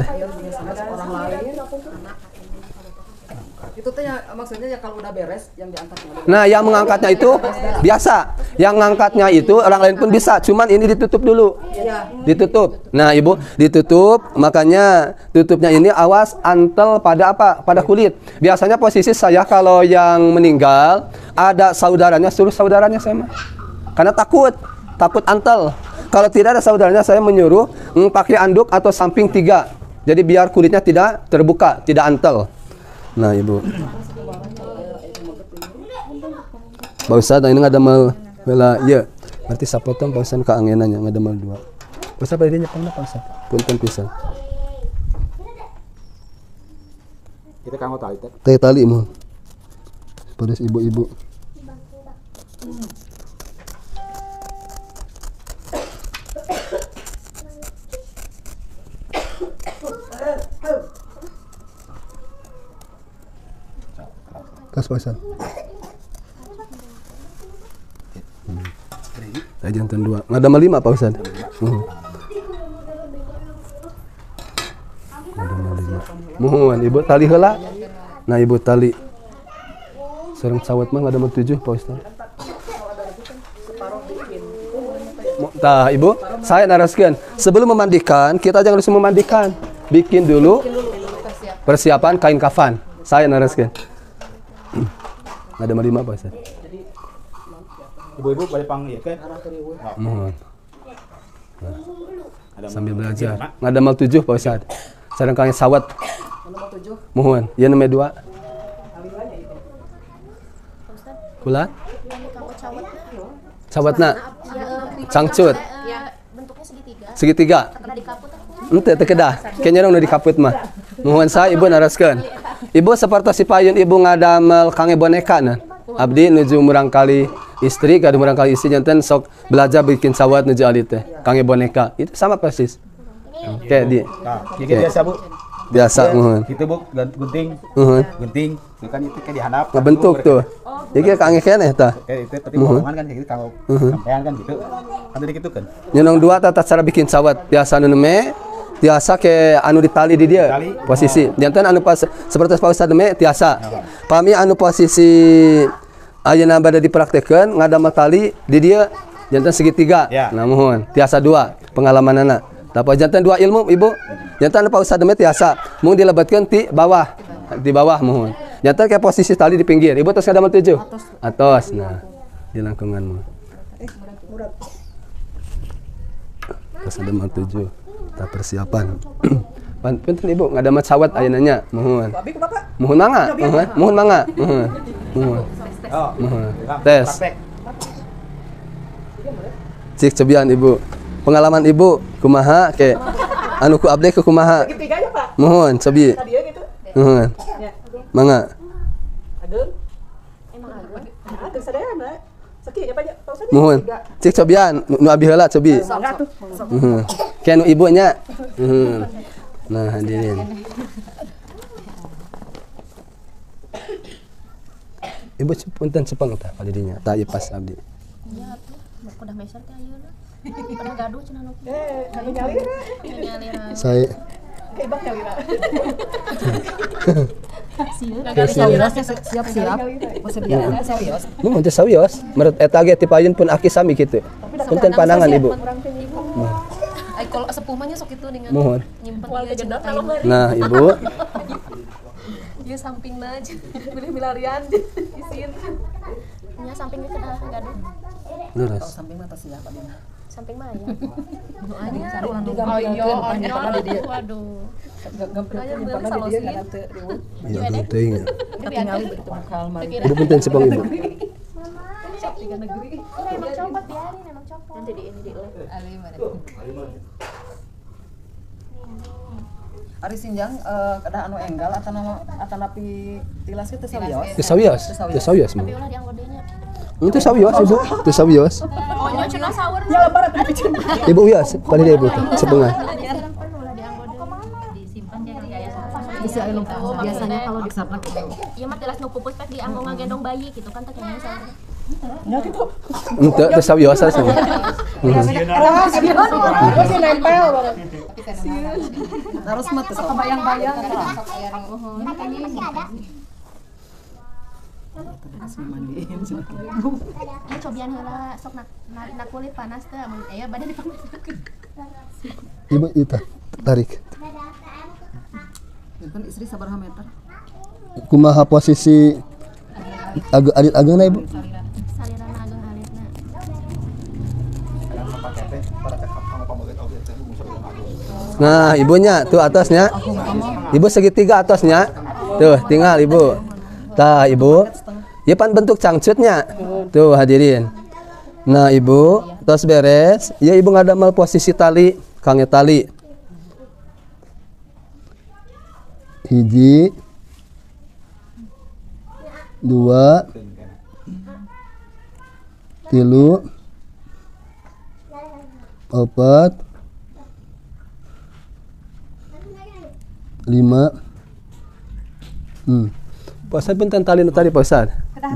S3: Itu teh maksudnya ya kalau udah beres yang diangkatnya.
S1: Nah, yang mengangkatnya itu biasa. Yang ngangkatnya itu orang lain pun bisa, cuman ini ditutup dulu. Ditutup. Nah, Ibu, ditutup, makanya tutupnya ini awas antel pada apa? Pada kulit. Biasanya posisi saya kalau yang meninggal ada saudaranya, suruh saudaranya saya mah. Karena takut antel. Kalau tidak ada saudaranya saya menyuruh pakai anduk atau samping 3. Jadi biar kulitnya tidak terbuka, tidak antel. Nah, Ibu. Pak Ustaz, ini ada mal bela ya. Berarti sapotong Pak Ustaz keangenannya ada mal 2. Pak Ustaz pada dia nyepang Pak Ustaz. Punten pisan.
S2: Kita kanggo tali teh.
S1: Tali mu. Pada ibu-ibu. Kas Pak Ustaz. Jantan 2. Ada mal 5 Pak Ustaz. Ada mal 5. Mohon Ibu tali heula. Nah, Ibu tali. Sareng sawat mah ada mal 7 Pak Ustaz. Tah, Ibu, saya naraskeun. Sebelum memandikan, kita jangan langsung memandikan. Bikin dulu persiapan kain kafan. Saya naraskeun. Ada mal 5 Pak Ustaz.
S2: Ibu-ibu boleh panggil kan?
S1: Mohon. Sambil belajar. Ada mal 7 Pak Ustaz. Sareng kain sawat. Mohon. Ya nomor 2. Kula? Sawatna. Cangcut.
S4: Ya, bentuknya segitiga.
S1: Segitiga.
S4: Pernah dikaput
S1: Ente teu kedah. Kayaknya dong dikaput mah. Mohon saya Ibu naraskeun. Ibu sapertos payun Ibu ngadamel kange boneka nah. Abdi nuju murang kali istri kadu murang kali istri janten sok belajar bikin sawat nuju ali teh kange boneka. Itu sama persis. Oke di.
S2: Nah, gigi biasa Bu.
S1: Biasa mohon.
S2: Gitu Bu, gunting. Gunting. Itu kan itu kayak dihandap.
S1: Ngabentuk tuh. Jadi kange keneh tah.
S2: Kayak itu tapi potongan kan kayak gitu kalau sampean kan gitu. Kan tadi gitu kan.
S1: Nyeunong 2 tata cara bikin sawat. Biasa nu me tiasa ke anu ditali di dia posisi. Jantan anu pas seperti Pak Ustaz me tiasa. Pami anu posisi ayeuna bade dipraktekkeun ngadamel tali di dia jantan segitiga. Nah mohon tiasa 2 pengalamanana. Tapi jantan 2 ilmu Ibu. Jantan Pak Ustaz me tiasa mung dilebatkeun ti bawah. Di bawah mohon. Jantan ke posisi tali di pinggir. Ibu terus ngadamel 7. Atos. Nah, di langkunganmu. Terus ngadamel 7. Tak persiapan. Punten Ibu ngada mat sawat ayeunanya mohon. Mohon mangga, mohon mangga. Mohon. Mohon. Tes. Cik cobian Ibu. Pengalaman Ibu kumaha ke anu ku abdi ke kumaha?
S3: Segitiganya, Pak.
S1: Mohon cobi.
S3: Tadi gitu.
S1: Mohon. Mangga.
S3: Ageun. Emang ageun. Ageun sadayana. Sakieu Pak Ustaz.
S1: Mohon. Cik cobian nu abi heula cobi. Kayak nu ibunya. Nah, hadirin. Ibu punten cepeng tah hadirinnya. Tah ieu pas abdi.
S4: Iya tuh, kudah meser teh ayeuna. Pada gaduh cenah nu.
S3: Anu nyalira.
S4: Nyalira.
S1: Saya
S3: Kayak bak nyalira. Siap-siap. Persediaan serius.
S1: mun teh sawios, menurut eta ge ti payun pun aki sami kitu. Punten pandangan Ibu.
S4: Ai kalau sepuh mah nya sok itu dengan
S1: Mohon.
S4: nyimpen
S3: Wal
S4: ieu
S3: gendap
S4: cenah.
S3: kalau
S1: Nah, Ibu.
S4: Ieu sampingna aja.
S3: boleh milarian isin.
S4: Nya sampingnya kena gaduh.
S1: Leres.
S3: Samping mah pasti apa dia.
S4: Samping mah ya. Waduh.
S3: Gampang nyimpanna di dia kana teu riweuh.
S1: Ya, nu teuing.
S3: Katingali begitu bakal mari.
S1: Ibu punten cepeng Ibu.
S3: Tiga negeri.
S4: Emang copot biarin, emang copot. Nanti di ini di
S3: Ari sinjang kada anu enggal atau napi tilas itu sawios.
S1: Teu sawios. Teu sawios mah.
S4: Tapi ulah dianggodenya.
S1: Teu sawios Ibu. Teu sawios.
S4: Oh, nya cenah sawer.
S3: Ya lebaran tapi cuma.
S1: Ibu wios, paling dia Ibu teh sepengan.
S4: Ulah dianggode. Disimpan jadi aya
S3: sih anu biasanya kalau disapna
S4: Ieu mah telas nu pupus pek dianggo ngagendong bayi gitu kan teh kayaknya salah.
S3: nya gitu.
S1: Henteu teu sabiasa sih.
S3: Masih nempel banget. Harus mah teu kebayang-bayang.
S4: Ieu cobian heula sok na kulit panas teh mun aya badan dipanas.
S1: Ibu itu tarik.
S3: Kan istri sabaraha meter?
S1: Kumaha posisi alit agengna Ibu?
S4: Salirana ageng alitna.
S1: Nah, ibunya tuh atasnya. Ibu segitiga atasnya. Tuh, tinggal Ibu. Tah, Ibu. Ya pan bentuk cangcutnya. Tuh, hadirin. Nah, Ibu, tos beres. Ya Ibu ngadamel posisi tali, kange tali. Hiji, 2, 3, 4, 5. Pak Ustad punten tali nu tadi Pak Ustad. 2.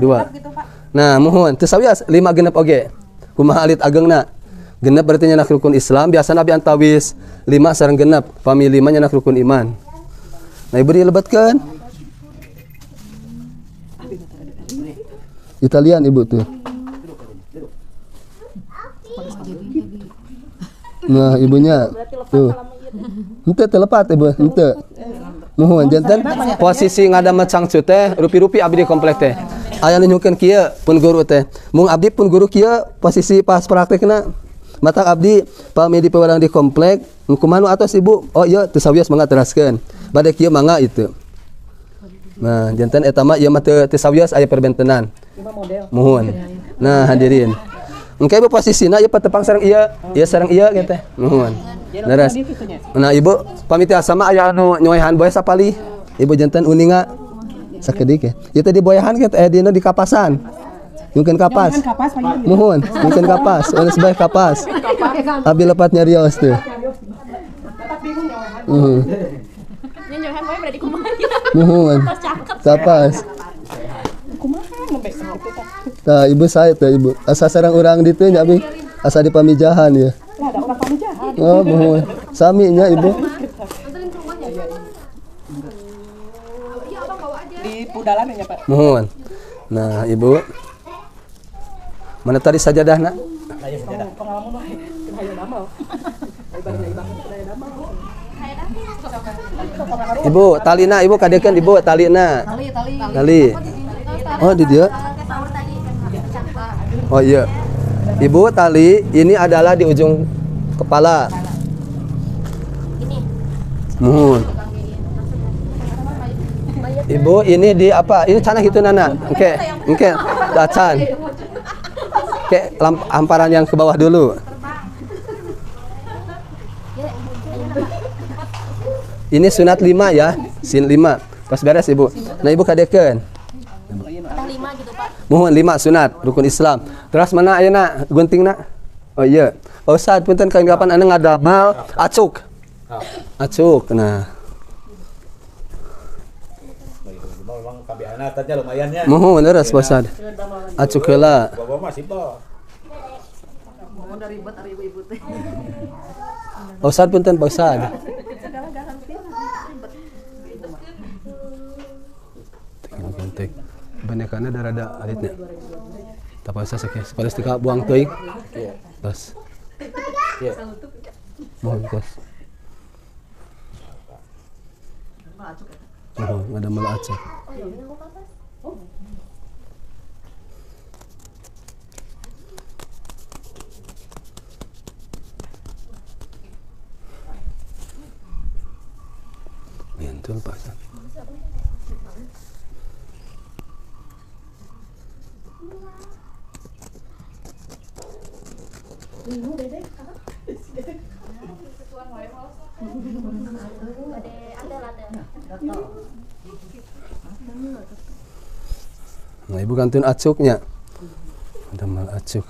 S1: Nah, mohon teu sawias 5 genep oge. Kumaha alit agengna? Genep berarti nya rukun Islam, biasana abi antawis 5 sareng genep, pami 5 nya rukun iman. Nah, Ibu dilebatkeun. Italian Ibu tuh. Nah, ibunya tuh. Henteu telepat Ibu, henteu. Mohon janten posisi ngadamel cangcut teh rupi-rupi abdi di komplek teh. Aya nu nyukeun kieu pun guru teh. Mung abdi pun guru kieu posisi pas praktekna. Mata abdi pami di pewarang di komplek, kumaha nu atos Ibu? Oh ieu teu sawias mangga teraskeun. Bade kieu mangga itu. Nah, janten eta mah ieu mah teu sawias aya perbentenan. Mohon. Nah, hadirin. Engke Ibu posisina ieu patepang sareng ieu, ieu sareng ieu kieu teh. Mohon. Leres. Nah, Ibu pamiti asama aya anu nyoehan boe sapali. Ibu janten uninga sakedik ya. Ieu teh di boyahan kieu teh dina di kapasan. Mungkin kapas. Mohon, mungkin kapas. Oleh sebaik kapas. Abi lepat nyarios tuh.
S4: Nyohan bae berarti kumaha.
S1: Mohon. Kapas. Tah, Ibu saya teh Ibu. Asa sareng urang ditu nya abi. Asa di pamijahan ya.
S3: Lah ada orang pamijahan.
S1: Oh, mohon. Sami nya Ibu.
S3: Di pudalan ya, Pak.
S1: Mohon. Nah, Ibu. Mana tadi sajadahna?
S3: Pengalaman wae. Hayu damel. Ibaratnya damel.
S1: Ibu, talina Ibu kadekeun Ibu talina. Tali. Oh, di dia. Oh iya. Ibu, tali ini adalah di ujung kepala.
S4: Ini.
S1: Mohon. Ibu, ini di apa? Ini cenah kitu nana. Engke dacan. Oke, hamparan yang ke bawah dulu. Ini sunat 5 ya, sin 5. Pas beres Ibu. Nah, Ibu kadekeun.
S4: 5 gitu, Pak.
S1: Mohon 5 sunat rukun Islam. Terus mana ayeuna guntingna? Oh iya. Oh Ustaz, punten kapan anu ngadamel acuk. Acuk. Nah.
S2: Memang kabiana tanya lumayan ya.
S1: Mohon leres Pak Ustaz. Acuk heula.
S2: Bawa masih po.
S3: Mohon dari ribet ari ibu-ibu teh.
S1: Ustaz punten Pak Ustaz. Gantek. Banyakannya ada rada alitnya. Tapi Ustaz sakit. Pada setika buang teuing. Tos.
S2: Iya.
S1: Mohon tos. Oh, ada malah acak. Betul Pak Ustaz. Nah, Ibu kantun acuknya. Ada mal acuk.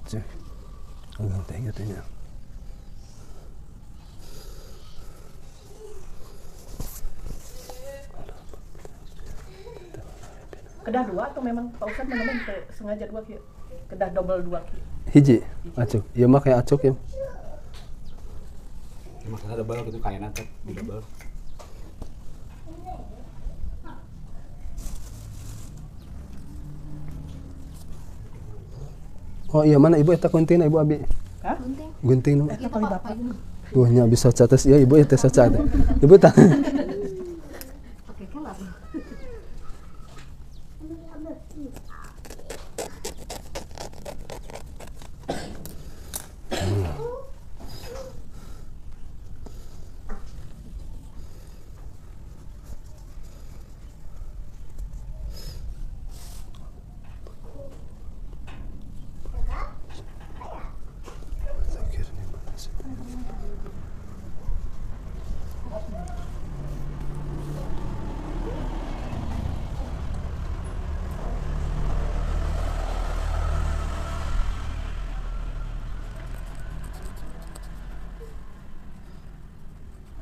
S1: Cek. Agak teh katanya.
S3: Kedah 2 atau memang Pak Ustadz memang sengaja 2 kieu? Kedah double 2 kieu.
S1: Hiji, acuk. Ieu mah kayak acuk ya.
S2: Masalah double gitu kayak nanti di double.
S1: Oh iya, mana ibu eta kunting ibu abi?
S3: Hah?
S1: Gunting nu.
S3: Eta kali bapak.
S1: Wah, nya bisa cates ieu ibu eta saca. Ibu tah.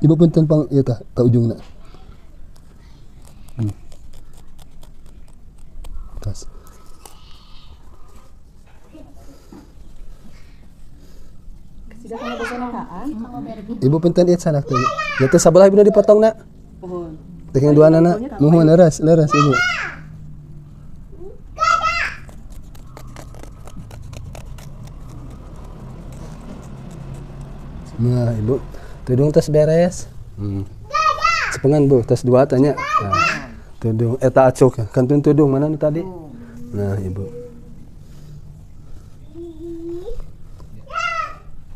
S1: Ibu punten pang ieu tah ka ujungna. Tas.
S3: Siga kana basa nakaan.
S1: Ibu punten ieu sanak teh. Ya teh sabelah ibu dipotongna.
S3: Pohon.
S1: Teh yang dua anak. Mohon leres ibu. Nah, ibu. Tudung tes beres. Sepengan bu, tes 2 tanya. Nah, tudung eta acuk kantun tudung mana nu tadi? Nah, ibu.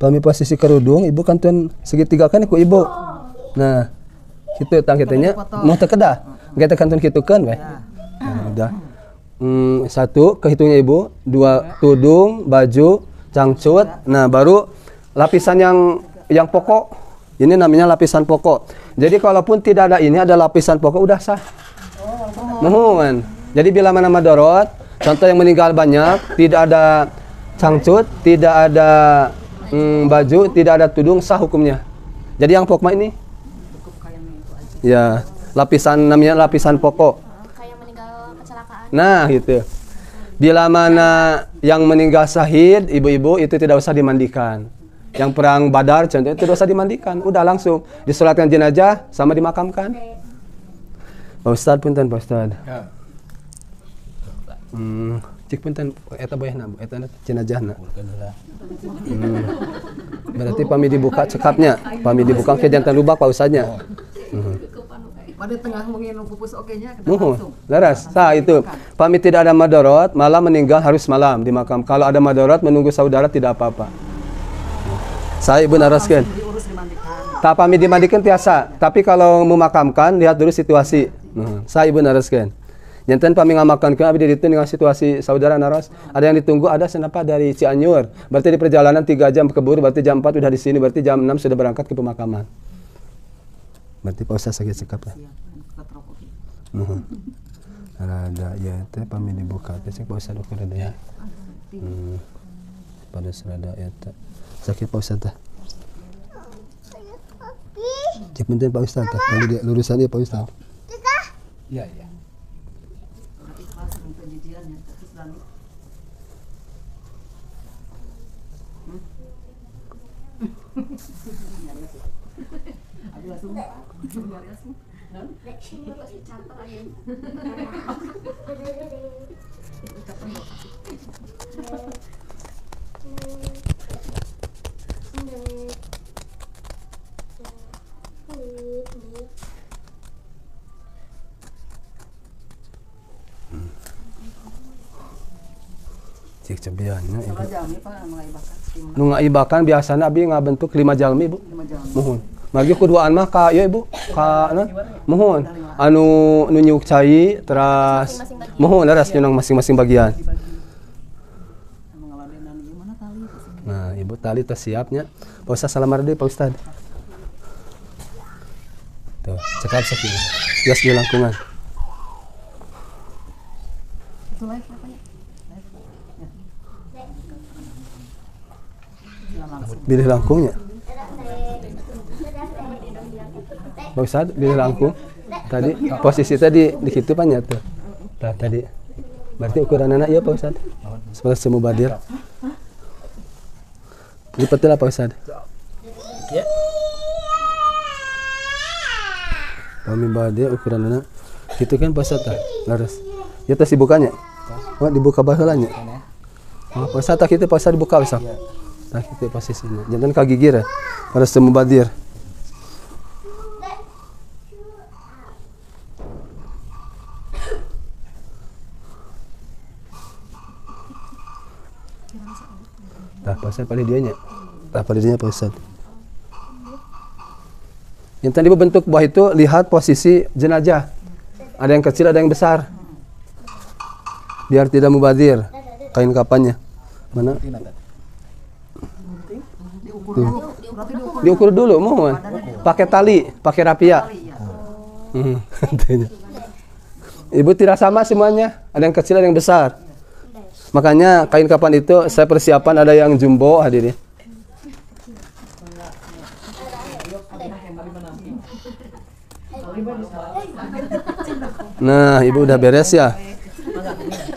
S1: Pami posisi kerudung, ibu kantun segitiga kan ku ibu. Nah, kitu tang kitanya mau teu kedah. Kita kantun kitukeun we. Nah, udah. 1 kehitungnya ibu, 2 tudung, baju, cangcut. Nah, baru lapisan yang pokok. Ini namanya lapisan pokok. Jadi kalaupun tidak ada ini, ada lapisan pokok udah sah. Mohon. Jadi bila mana madorot, contoh yang meninggal banyak, tidak ada cangcut, tidak ada baju, tidak ada tudung, sah hukumnya. Jadi yang pokok ini, ya lapisan namanya lapisan pokok.
S4: Kayak meninggal kecelakaan.
S1: Nah gitu. Bila mana yang meninggal syahid, ibu-ibu itu tidak usah dimandikan. Yang perang Badar contohnya tidak usah dimandikan, udah langsung disolatkan jenazah sama dimakamkan. Pak Ustadz punten Pak Ustadz.
S2: Ya.
S1: Cik punten eta boyahna, eta jenazahna. Berarti pami dibuka cekapnya, pami dibuka ke jantan lubak Pak Ustadznya.
S5: Pada tengah menginum pupus oke-nya kita
S1: Nuhun,
S5: langsung.
S1: laras. Nah itu, pami tidak ada madorot, malam meninggal harus malam di makam. Kalau ada madorot menunggu saudara tidak apa-apa. Saya ibu naraskan.
S5: Diurus dimandikan.
S1: Tak pami dimandikan biasa, tapi kalau memakamkan lihat dulu situasi. Saya ibu naraskan. Jantan pami ngamakan ke abi itu dengan situasi saudara naras. Ada yang ditunggu, ada senapa dari Cianjur. Berarti di perjalanan 3 jam ke Kebur, berarti jam 4 udah di sini, berarti jam 6 sudah berangkat ke pemakaman. Berarti Pak Ustaz sakit sekap ya. Ada ya teh pami dibuka teh Pak Ustaz ukur ada ya. Pada serada ya teh. Sakit Pak Ustaz teh. Cek bentar Pak Ustaz teh. Kalau dia lurusan dia Pak Ustaz.
S2: Iya, iya.
S5: Berarti kelas dengan penjijiannya terus dan Abi langsung langsung.
S1: Cek cebiannya ibu.
S5: Kalau jami Pak mengaibakan setiap
S1: Nu ngaibakan biasana abi ngabentuk 5 jalmi ibu.
S5: 5 jam.
S1: Mohon. Magi kuduaan mah ka ieu ibu. Ka mohon. Anu nu nyuk cai teras mohon laras nyunang masing-masing bagian.
S5: Mengaladenan gimana tali?
S1: Nah, ibu tali teh siapnya. Pak Ustaz salamar deui Pak Ustaz. Tuh, cekap sakit. Gas di langkungan.
S5: Itu live apa ya? Live. Ya.
S1: Pilih langkungnya. Pak Ustad, pilih langkung. Tadi posisi tadi di situ banyak tuh. Nah, tadi. Berarti ukuran anak iya Pak Ustad. Seperti semu badir. Lipatin lah Pak Ustad.
S2: Ya.
S1: Kami badir ukuran anak. Itu kan Pak Ustad laras. Ya tas dibukanya. Oh, dibuka baheulanya. Oh, Pak Ustad tak kitu Pak Ustad dibuka Ustad. Tak kitu posisinya. Jangan kagigir ya. Harus semu badir. Tah, Pak Ustad pada dianya. Tah, pada dianya Pak Ustad. Yang tadi berbentuk buah itu lihat posisi jenazah. Ada yang kecil, ada yang besar. Biar tidak mubadir kain kapannya. Mana? Diukur dulu, mohon. Pakai tali, pakai rapia. Ibu tidak sama semuanya. Ada yang kecil, ada yang besar. Makanya kain kapan itu saya persiapan ada yang jumbo hadirin. Nah, ibu udah beres ya.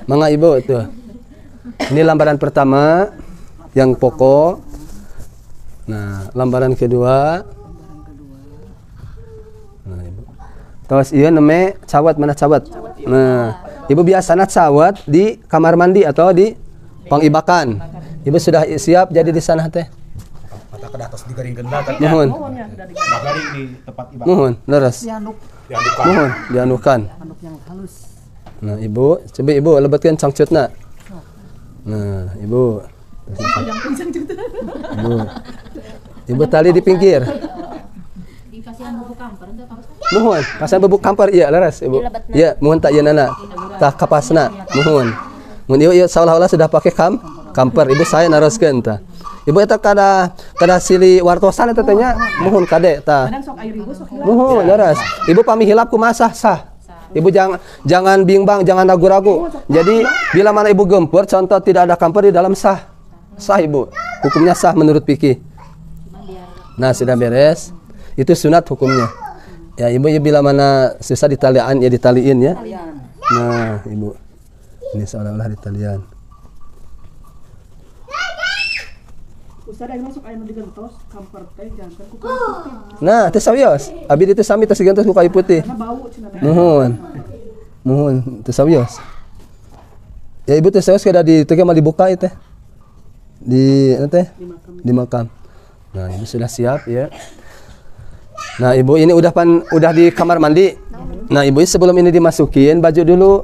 S1: Mangga ibu itu. Ini lambaran pertama yang pokok. Nah, lambaran kedua. Nah, ibu. Terus iya neme cawat, mana cawat? Nah, ibu biasanya cawat di kamar mandi atau di pangibakan. Ibu sudah siap jadi di sana teh.
S2: Mata ke atas digaringkeun bae.
S1: Mohon.
S2: Garing di tempat ibadah.
S1: Mohon, leres. Mohon dianukan. Nah, ibu, coba ibu lebatkan cangcutna. Nah, ibu. Ibu. Ibu tali di pinggir.
S4: Dikasihan bubuk kamper teh Pak.
S1: Mohon, kasih bubuk kamper iya leres ibu. Iya, mohon tak ieu nana. Tah kapasna, mohon. Mun ieu seolah-olah sudah pakai kamper, ibu saya naroskeun tah. Ibu eta kada sili wartosan eta teh nya, mohon kade tah. Mohon leres. Ibu pami hilap kumaha sah. Ibu jangan bimbang, jangan ragu-ragu. Jadi bila mana ibu gempur, contoh tidak ada kamper di dalam sah. Sah ibu. Hukumnya sah menurut fikih. Nah, sudah beres. Itu sunat hukumnya. Ya, ibu ya bila mana susah ditalian ya ditaliin ya. Nah, ibu. Ini seolah-olah ditalian.
S3: Ustaz yang masuk air digentos, kamper teh jangan ku kayu putih.
S1: Nah, teh sawios. Abi itu sami teh digentos ku kayu putih.
S3: Karena bau cenah.
S1: Mohon. Mohon teh sawios. Ya ibu teh sawios kada di teh mah dibuka itu teh. Di teh di makam. Nah, ibu sudah siap ya. Nah, ibu ini udah di kamar mandi. Nah, ibu sebelum ini dimasukin baju dulu.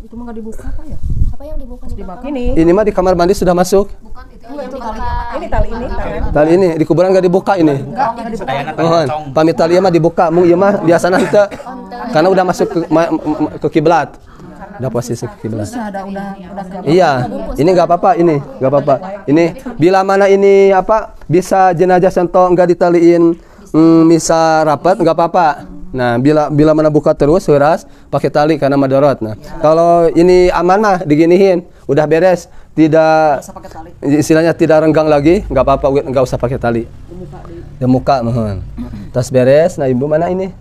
S3: Itu mah enggak dibuka apa ya?
S4: Apa yang dibuka di belakang?
S1: Ini mah di kamar mandi sudah masuk.
S4: Bukan itu tali.
S3: Ini tali ini.
S1: Tali ini di kuburan enggak dibuka ini.
S3: Enggak dibuka.
S1: Mohon, pamit tali mah dibuka. Mung ieu mah biasana henteu. Karena udah masuk ke kiblat. Udah posisi ke kiblat. Iya, ini enggak apa-apa ini, enggak apa-apa. Ini bila mana ini apa bisa jenazah sento enggak ditaliin bisa rapat enggak apa-apa. Nah, bila mana buka terus heuras pakai tali karena madorot. Nah, kalau ini aman mah diginihin, udah beres, tidak istilahnya tidak renggang lagi, enggak apa-apa enggak usah pakai tali. Di muka mohon. Tas beres. Nah, ibu mana ini?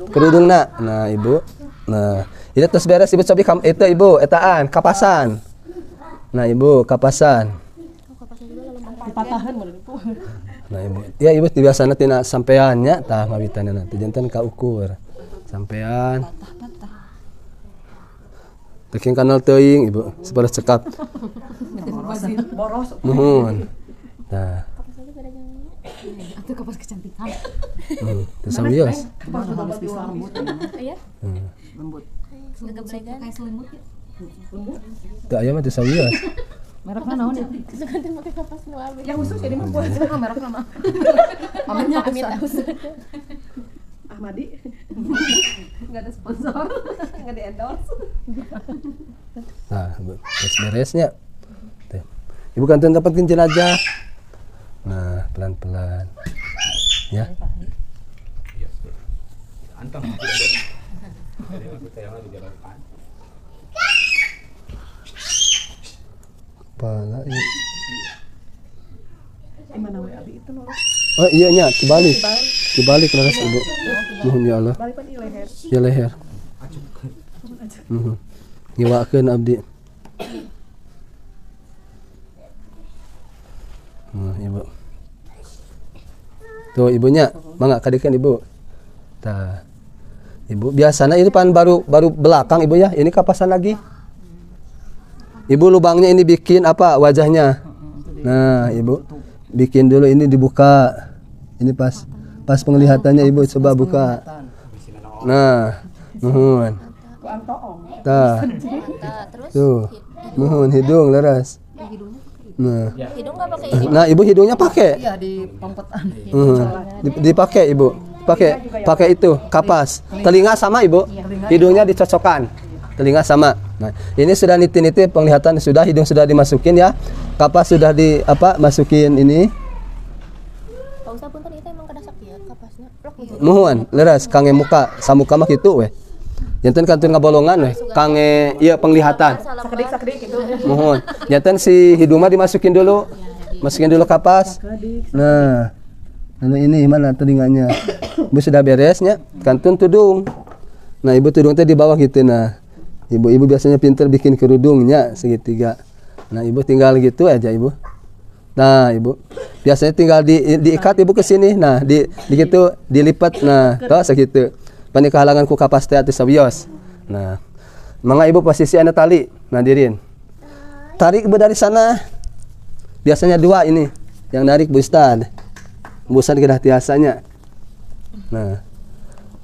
S1: Kerudungna. Nah, ibu. Nah, ini tas beres ibu cobi itu ibu etaan kapasan. Nah, ibu kapasan.
S3: Dipatahan mun itu.
S1: Nah, ibu. Ya, ibu biasana tina sampeannya tah mawitanna nanti janten ka ukur. Sampean. Teking kanal teuing ibu, sabaras cekap.
S3: Boros.
S1: Mohon. Nah.
S5: Atuh kapas kecantikan.
S1: Terus sawios.
S5: Iya.
S4: Lembut. Gegebregan
S5: Kayak selimut ya.
S1: Teu aya mah teu sawios.
S5: Merekna naon ya?
S4: Sekarang pakai kapas nuabe.
S3: Yang khusus jadi mah buat
S5: Merekna naon?
S4: Amit
S3: Ahmadi.
S5: Enggak ada sponsor. Enggak di endorse.
S1: Nah, terus beresnya. Teh. Ibu kanten dapatkeun jenazah. Nah, pelan-pelan. Ya.
S2: Anteng.
S1: Kepala ini.
S3: Mana we abi itu nurut.
S1: Oh iya nya, kebalik. Kebalik laras Ibu. Mohon ya Allah.
S3: Balik pan di leher.
S1: Ya leher. Ngiwakeun abdi. Ibu. Tuh ibunya, mangga kadekeun Ibu. Tah. Ibu biasanya ini pan baru belakang Ibu ya. Ini kapasan lagi. Ibu lubangnya ini bikin apa wajahnya? Nah, Ibu bikin dulu ini dibuka. Ini pas penglihatannya Ibu coba buka. Nah, mohon. Tah. Tuh. Mohon hidung laras. Nah.
S4: Hidung nggak pakai ini.
S1: Nah, Ibu hidungnya pakai.
S5: Iya di pempetan.
S1: Dipakai Ibu. Pakai itu kapas. Telinga sama Ibu. Hidungnya dicocokkan. Telinga sama. Nah, ini sudah niti-niti penglihatan sudah, hidung sudah dimasukin ya. Kapas sudah masukin ini.
S4: Pak Ustaz punten itu emang kada sakit kapasnya.
S1: Mohon leras kange muka samuka mah kitu we. Janten kantun ngabolongan we. Kange ieu penglihatan.
S3: Sakedik gitu.
S1: Mohon. Janten si hidung mah dimasukin dulu. Masukin dulu kapas. Nah. Lalu ini mana telinganya? Ibu sudah beresnya. Kantun tudung. Nah, Ibu tudung teh di bawah gitu nah. Ibu biasanya pinter bikin kerudungnya segitiga. Nah, Ibu tinggal gitu aja Ibu. Nah, Ibu biasanya tinggal diikat Ibu ke sini. Nah, di gitu dilipat. Nah, toh segitu. Pani kehalangan ku kapas teh atuh sabios. Nah, mangga Ibu posisi ana tali. Nadirin. Tarik Ibu dari sana. Biasanya dua ini. Yang narik Bu Ustad. Bu Ustad kedah tiasanya. Nah,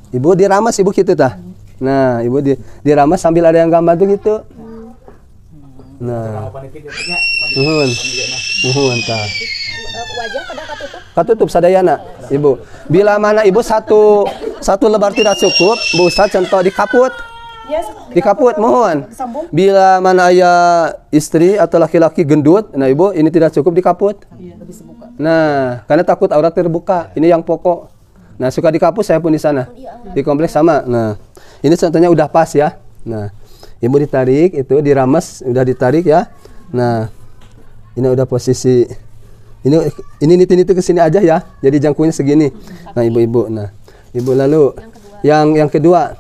S1: Ibu diramas Ibu gitu tah. Nah, Ibu diramas sambil ada yang gambar tuh gitu. Nah, mohon tah.
S4: Wajah pada katutup.
S1: Katutup sadayana, Ibu. Bila mana Ibu satu lebar tidak cukup, Bu Ustaz contoh dikaput.
S3: Yes.
S1: Dikaput, mohon.
S3: Sambung.
S1: Bila mana ayah istri atau laki-laki gendut, nah Ibu ini tidak cukup dikaput. Nah, karena takut aurat terbuka. Ini yang pokok. Nah, suka dikaput saya pun di sana. Di kompleks sama. Nah, ini contohnya udah pas ya. Nah, Ibu ditarik itu dirames, udah ditarik ya. Nah, ini udah posisi. Ini niti-niti ke sini aja ya. Jadi jangkungnya segini. Nah, Ibu. Nah, Ibu lalu yang kedua.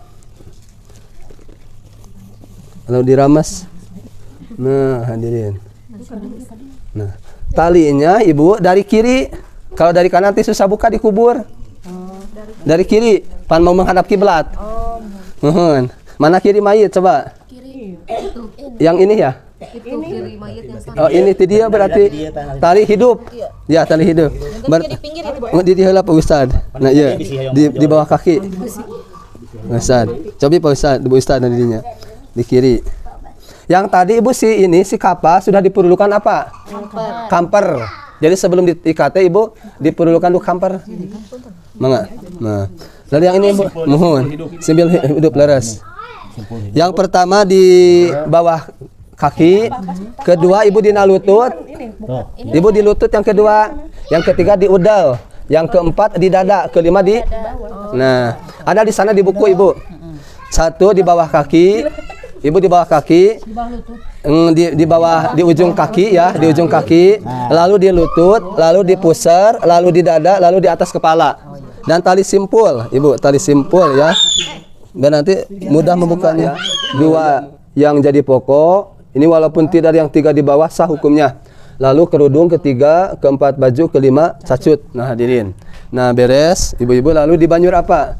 S1: Lalu dirames. Nah, hadirin. Nah, talinya Ibu dari kiri. Kalau dari kanan nanti susah buka dikubur. Dari kiri, pan mau menghadap kiblat. Mohon. Mana kiri mayit coba?
S4: Kiri.
S1: Yang ini ya?
S5: Itu kiri mayat yang sana.
S1: Oh, ini dia berarti tali hidup. Ya, tali hidup.
S4: Di pinggir itu.
S1: Di heula Pak Ustad. Nah, iya. Di bawah kaki. Ustad. Coba Pak Ustad, Bu Ustad dan dirinya. Di kiri. Yang tadi Ibu si kapas sudah diperlukan apa? Kamper. Jadi sebelum diikat Ibu diperlukan dulu kamper. Mangga. Nah. Lalu yang ini Ibu, mohon. Sambil hidup laras. Yang pertama di bawah kaki, kedua Ibu dina lutut. Ibu di lutut yang kedua, yang ketiga di udel, yang keempat di dada, kelima di. Nah, ada di sana di buku Ibu. Satu di bawah kaki, Ibu di bawah kaki, di bawah di ujung kaki ya, di ujung kaki, lalu di lutut, lalu di pusar, lalu di dada, lalu di atas kepala. Dan tali simpul, Ibu, tali simpul ya. Dan nanti mudah membukanya. Dua yang jadi pokok, ini walaupun tidak yang tiga di bawah sah hukumnya. Lalu kerudung ketiga, keempat baju, kelima cacut. Nah, hadirin. Nah, beres, Ibu-ibu lalu dibanyur apa?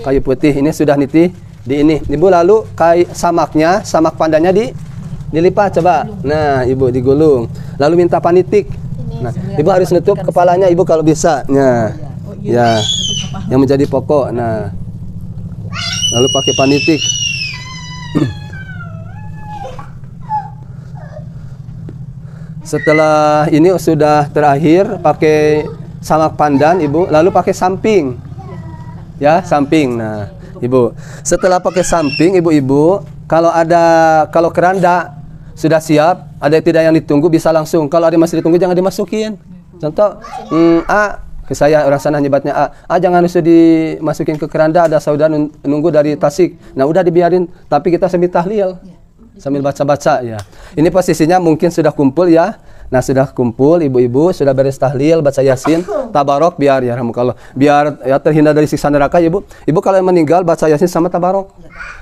S1: Kayu putih. Ini sudah niti di ini. Ibu lalu samaknya, samak pandannya dilipat coba. Nah, Ibu digulung. Lalu minta panitik. Nah, Ibu harus nutup kepalanya Ibu kalau bisa. Nah, ya. Yang menjadi pokok. Nah. Lalu pakai panitik. Setelah ini sudah terakhir pakai samak pandan Ibu, lalu pakai samping. Ya, samping. Nah, Ibu, setelah pakai samping Ibu-ibu, kalau keranda sudah siap, ada tidak yang ditunggu bisa langsung. Kalau ada masih ditunggu jangan dimasukin. Contoh, ke saya orang sana nyebatnya jangan usah dimasukin ke keranda, ada saudara nunggu dari Tasik. Nah, udah dibiarin, tapi kita sambil tahlil. Sambil baca-baca ya. Ini posisinya mungkin sudah kumpul ya. Nah, sudah kumpul ibu-ibu, sudah beres tahlil, baca Yasin, tabarok biar ya rahmukallah. Biar ya terhindar dari siksa neraka, Ibu. Ibu kalau meninggal baca Yasin sama tabarok.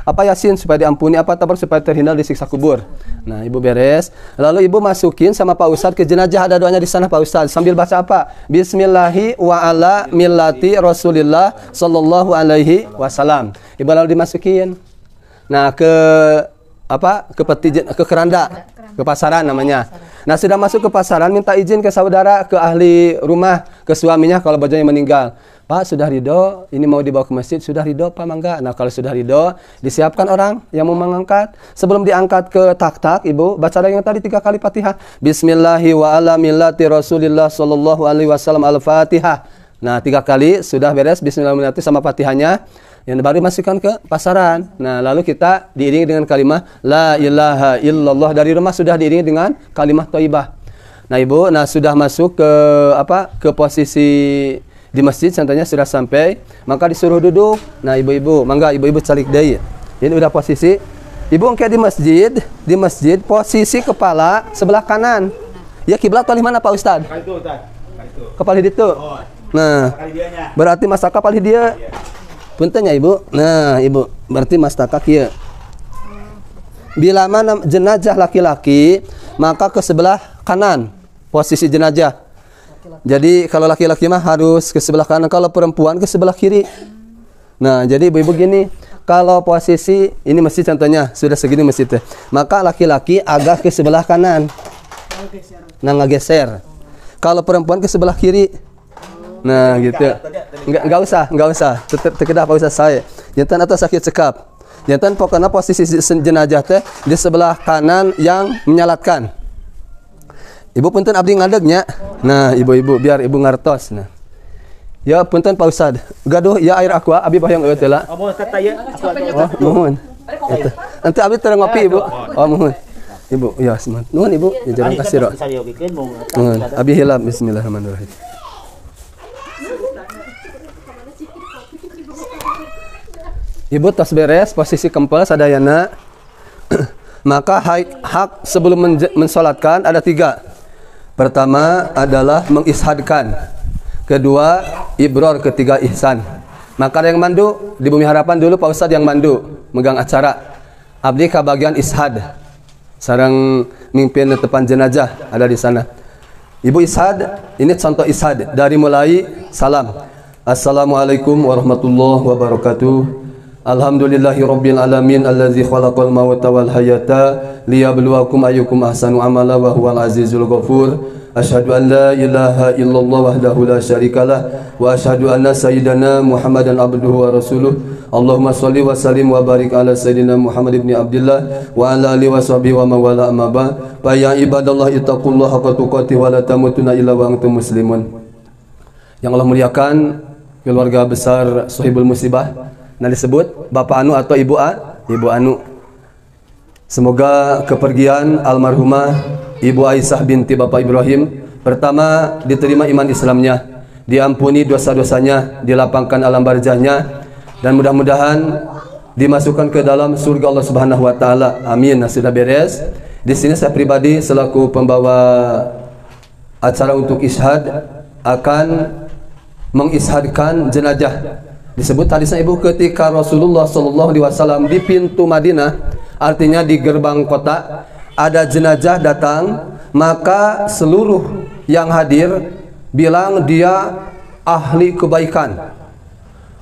S1: Apa Yasin supaya diampuni, apa tabarok supaya terhindar dari siksa kubur. Nah, Ibu beres. Lalu Ibu masukin sama Pak Ustadz ke jenazah, ada doanya di sana Pak Ustadz. Sambil baca apa? Bismillahi wa ala millati Rasulillah sallallahu alaihi wasallam. Ibu lalu dimasukin. Nah, ke apa? Ke peti, ke keranda, ke pasaran namanya. Nah, sudah masuk ke pasaran, minta izin ke saudara, ke ahli rumah, ke suaminya kalau bajunya meninggal. Pak, sudah ridho, ini mau dibawa ke masjid, sudah ridho Pak Mangga. Nah, kalau sudah ridho, disiapkan orang yang mau mengangkat. Sebelum diangkat ke tak-tak, Ibu, baca yang tadi 3 kali Fatihah. Bismillahi wa ala millati Rasulillah sallallahu alaihi wasallam al-Fatihah. Nah, 3 kali sudah beres bismillahirrahmanirrahim sama Fatihahnya. Yang baru masukkan ke pasaran. Nah, lalu kita diiringi dengan kalimat La ilaha illallah. Dari rumah sudah diiringi dengan kalimat thayyibah. Nah, Ibu, nah sudah masuk ke apa? Ke posisi di masjid, contohnya sudah sampai, maka disuruh duduk. Nah, ibu-ibu, mangga ibu-ibu calik deui. Ini udah posisi. Ibu engke di masjid posisi kepala sebelah kanan. Ya kiblat paling mana Pak Ustad? Kepala itu. Nah, berarti mastaka paling dia. Punten ya Ibu. Nah, Ibu, berarti mastaka kieu. Bila mana jenazah laki-laki, maka ke sebelah kanan posisi jenazah. Jadi kalau laki-laki mah harus ke sebelah kanan, kalau perempuan ke sebelah kiri. Nah, jadi ibu-ibu gini, kalau posisi ini masjid contohnya sudah segini masjid teh, maka laki-laki agak ke sebelah kanan. Nah, ngegeser. Kalau perempuan ke sebelah kiri. Nah, gitu. Enggak usah. Terkedah Pak Ustaz saya. Jantan atau sakit sekap. Jantan pokoknya posisi jenazah teh di sebelah kanan yang menyalatkan. Ibu punten abdi ngadegnya. Nah, ibu-ibu biar ibu ngartos. Nah. Ya punten Pak Ustad. Gaduh ya air aqua abi bayang euy teh lah.
S2: Oh, tata ya.
S1: Oh, mohon. Nanti abi teu ngopi Ibu. Oh, mohon. Ibu, ya semangat. Nuhun Ibu, ya jarang kasih ro. Mohon. Abi hilap bismillahirrahmanirrahim. Ibu tas beres posisi kempel sadayana. Maka hak sebelum mensolatkan ada 3. Pertama adalah mengishadkan. Kedua, ibror. Ketiga, ihsan. Maka yang mandu di Bumi Harapan dulu Pak Ustadz yang mandu megang acara. Abdi ka bagian ishad. Sareng mimpin tepan jenazah ada di sana. Ibu ishad, ini contoh ishad dari mulai salam. Assalamualaikum warahmatullahi wabarakatuh. Alhamdulillahi rabbil alamin allazi khalaqal mauta wal hayata liyabluwakum ayyukum ahsanu amala wa huwal azizul ghafur. Asyhadu an la ilaha illallah wahdahu la syarikalah wa asyhadu anna sayyidana Muhammadan abduhu wa rasuluh. Allahumma shalli wa sallim wa barik ala sayyidina Muhammad ibn Abdullah wa ala alihi wa sahbihi wa man wala amma ba. Fa ya ibadallah ittaqullaha haqqa tuqatih wa la tamutunna illa wa antum muslimun. Yang Allah muliakan keluarga besar Sohibul Musibah. Nah, disebut Bapak Anu atau Ibu Anu. Semoga kepergian almarhumah Ibu Aisyah binti Bapak Ibrahim pertama diterima iman Islamnya, diampuni dosa-dosanya, dilapangkan alam barzahnya, dan mudah-mudahan dimasukkan ke dalam surga Allah Subhanahu wa taala. Amin. Nah, sudah beres. Di sini saya pribadi selaku pembawa acara untuk ishad akan mengishadkan jenazah. Disebut hadisnya Ibu ketika Rasulullah sallallahu alaihi wasallam di pintu Madinah, artinya di gerbang kota, ada jenazah datang, maka seluruh yang hadir bilang dia ahli kebaikan,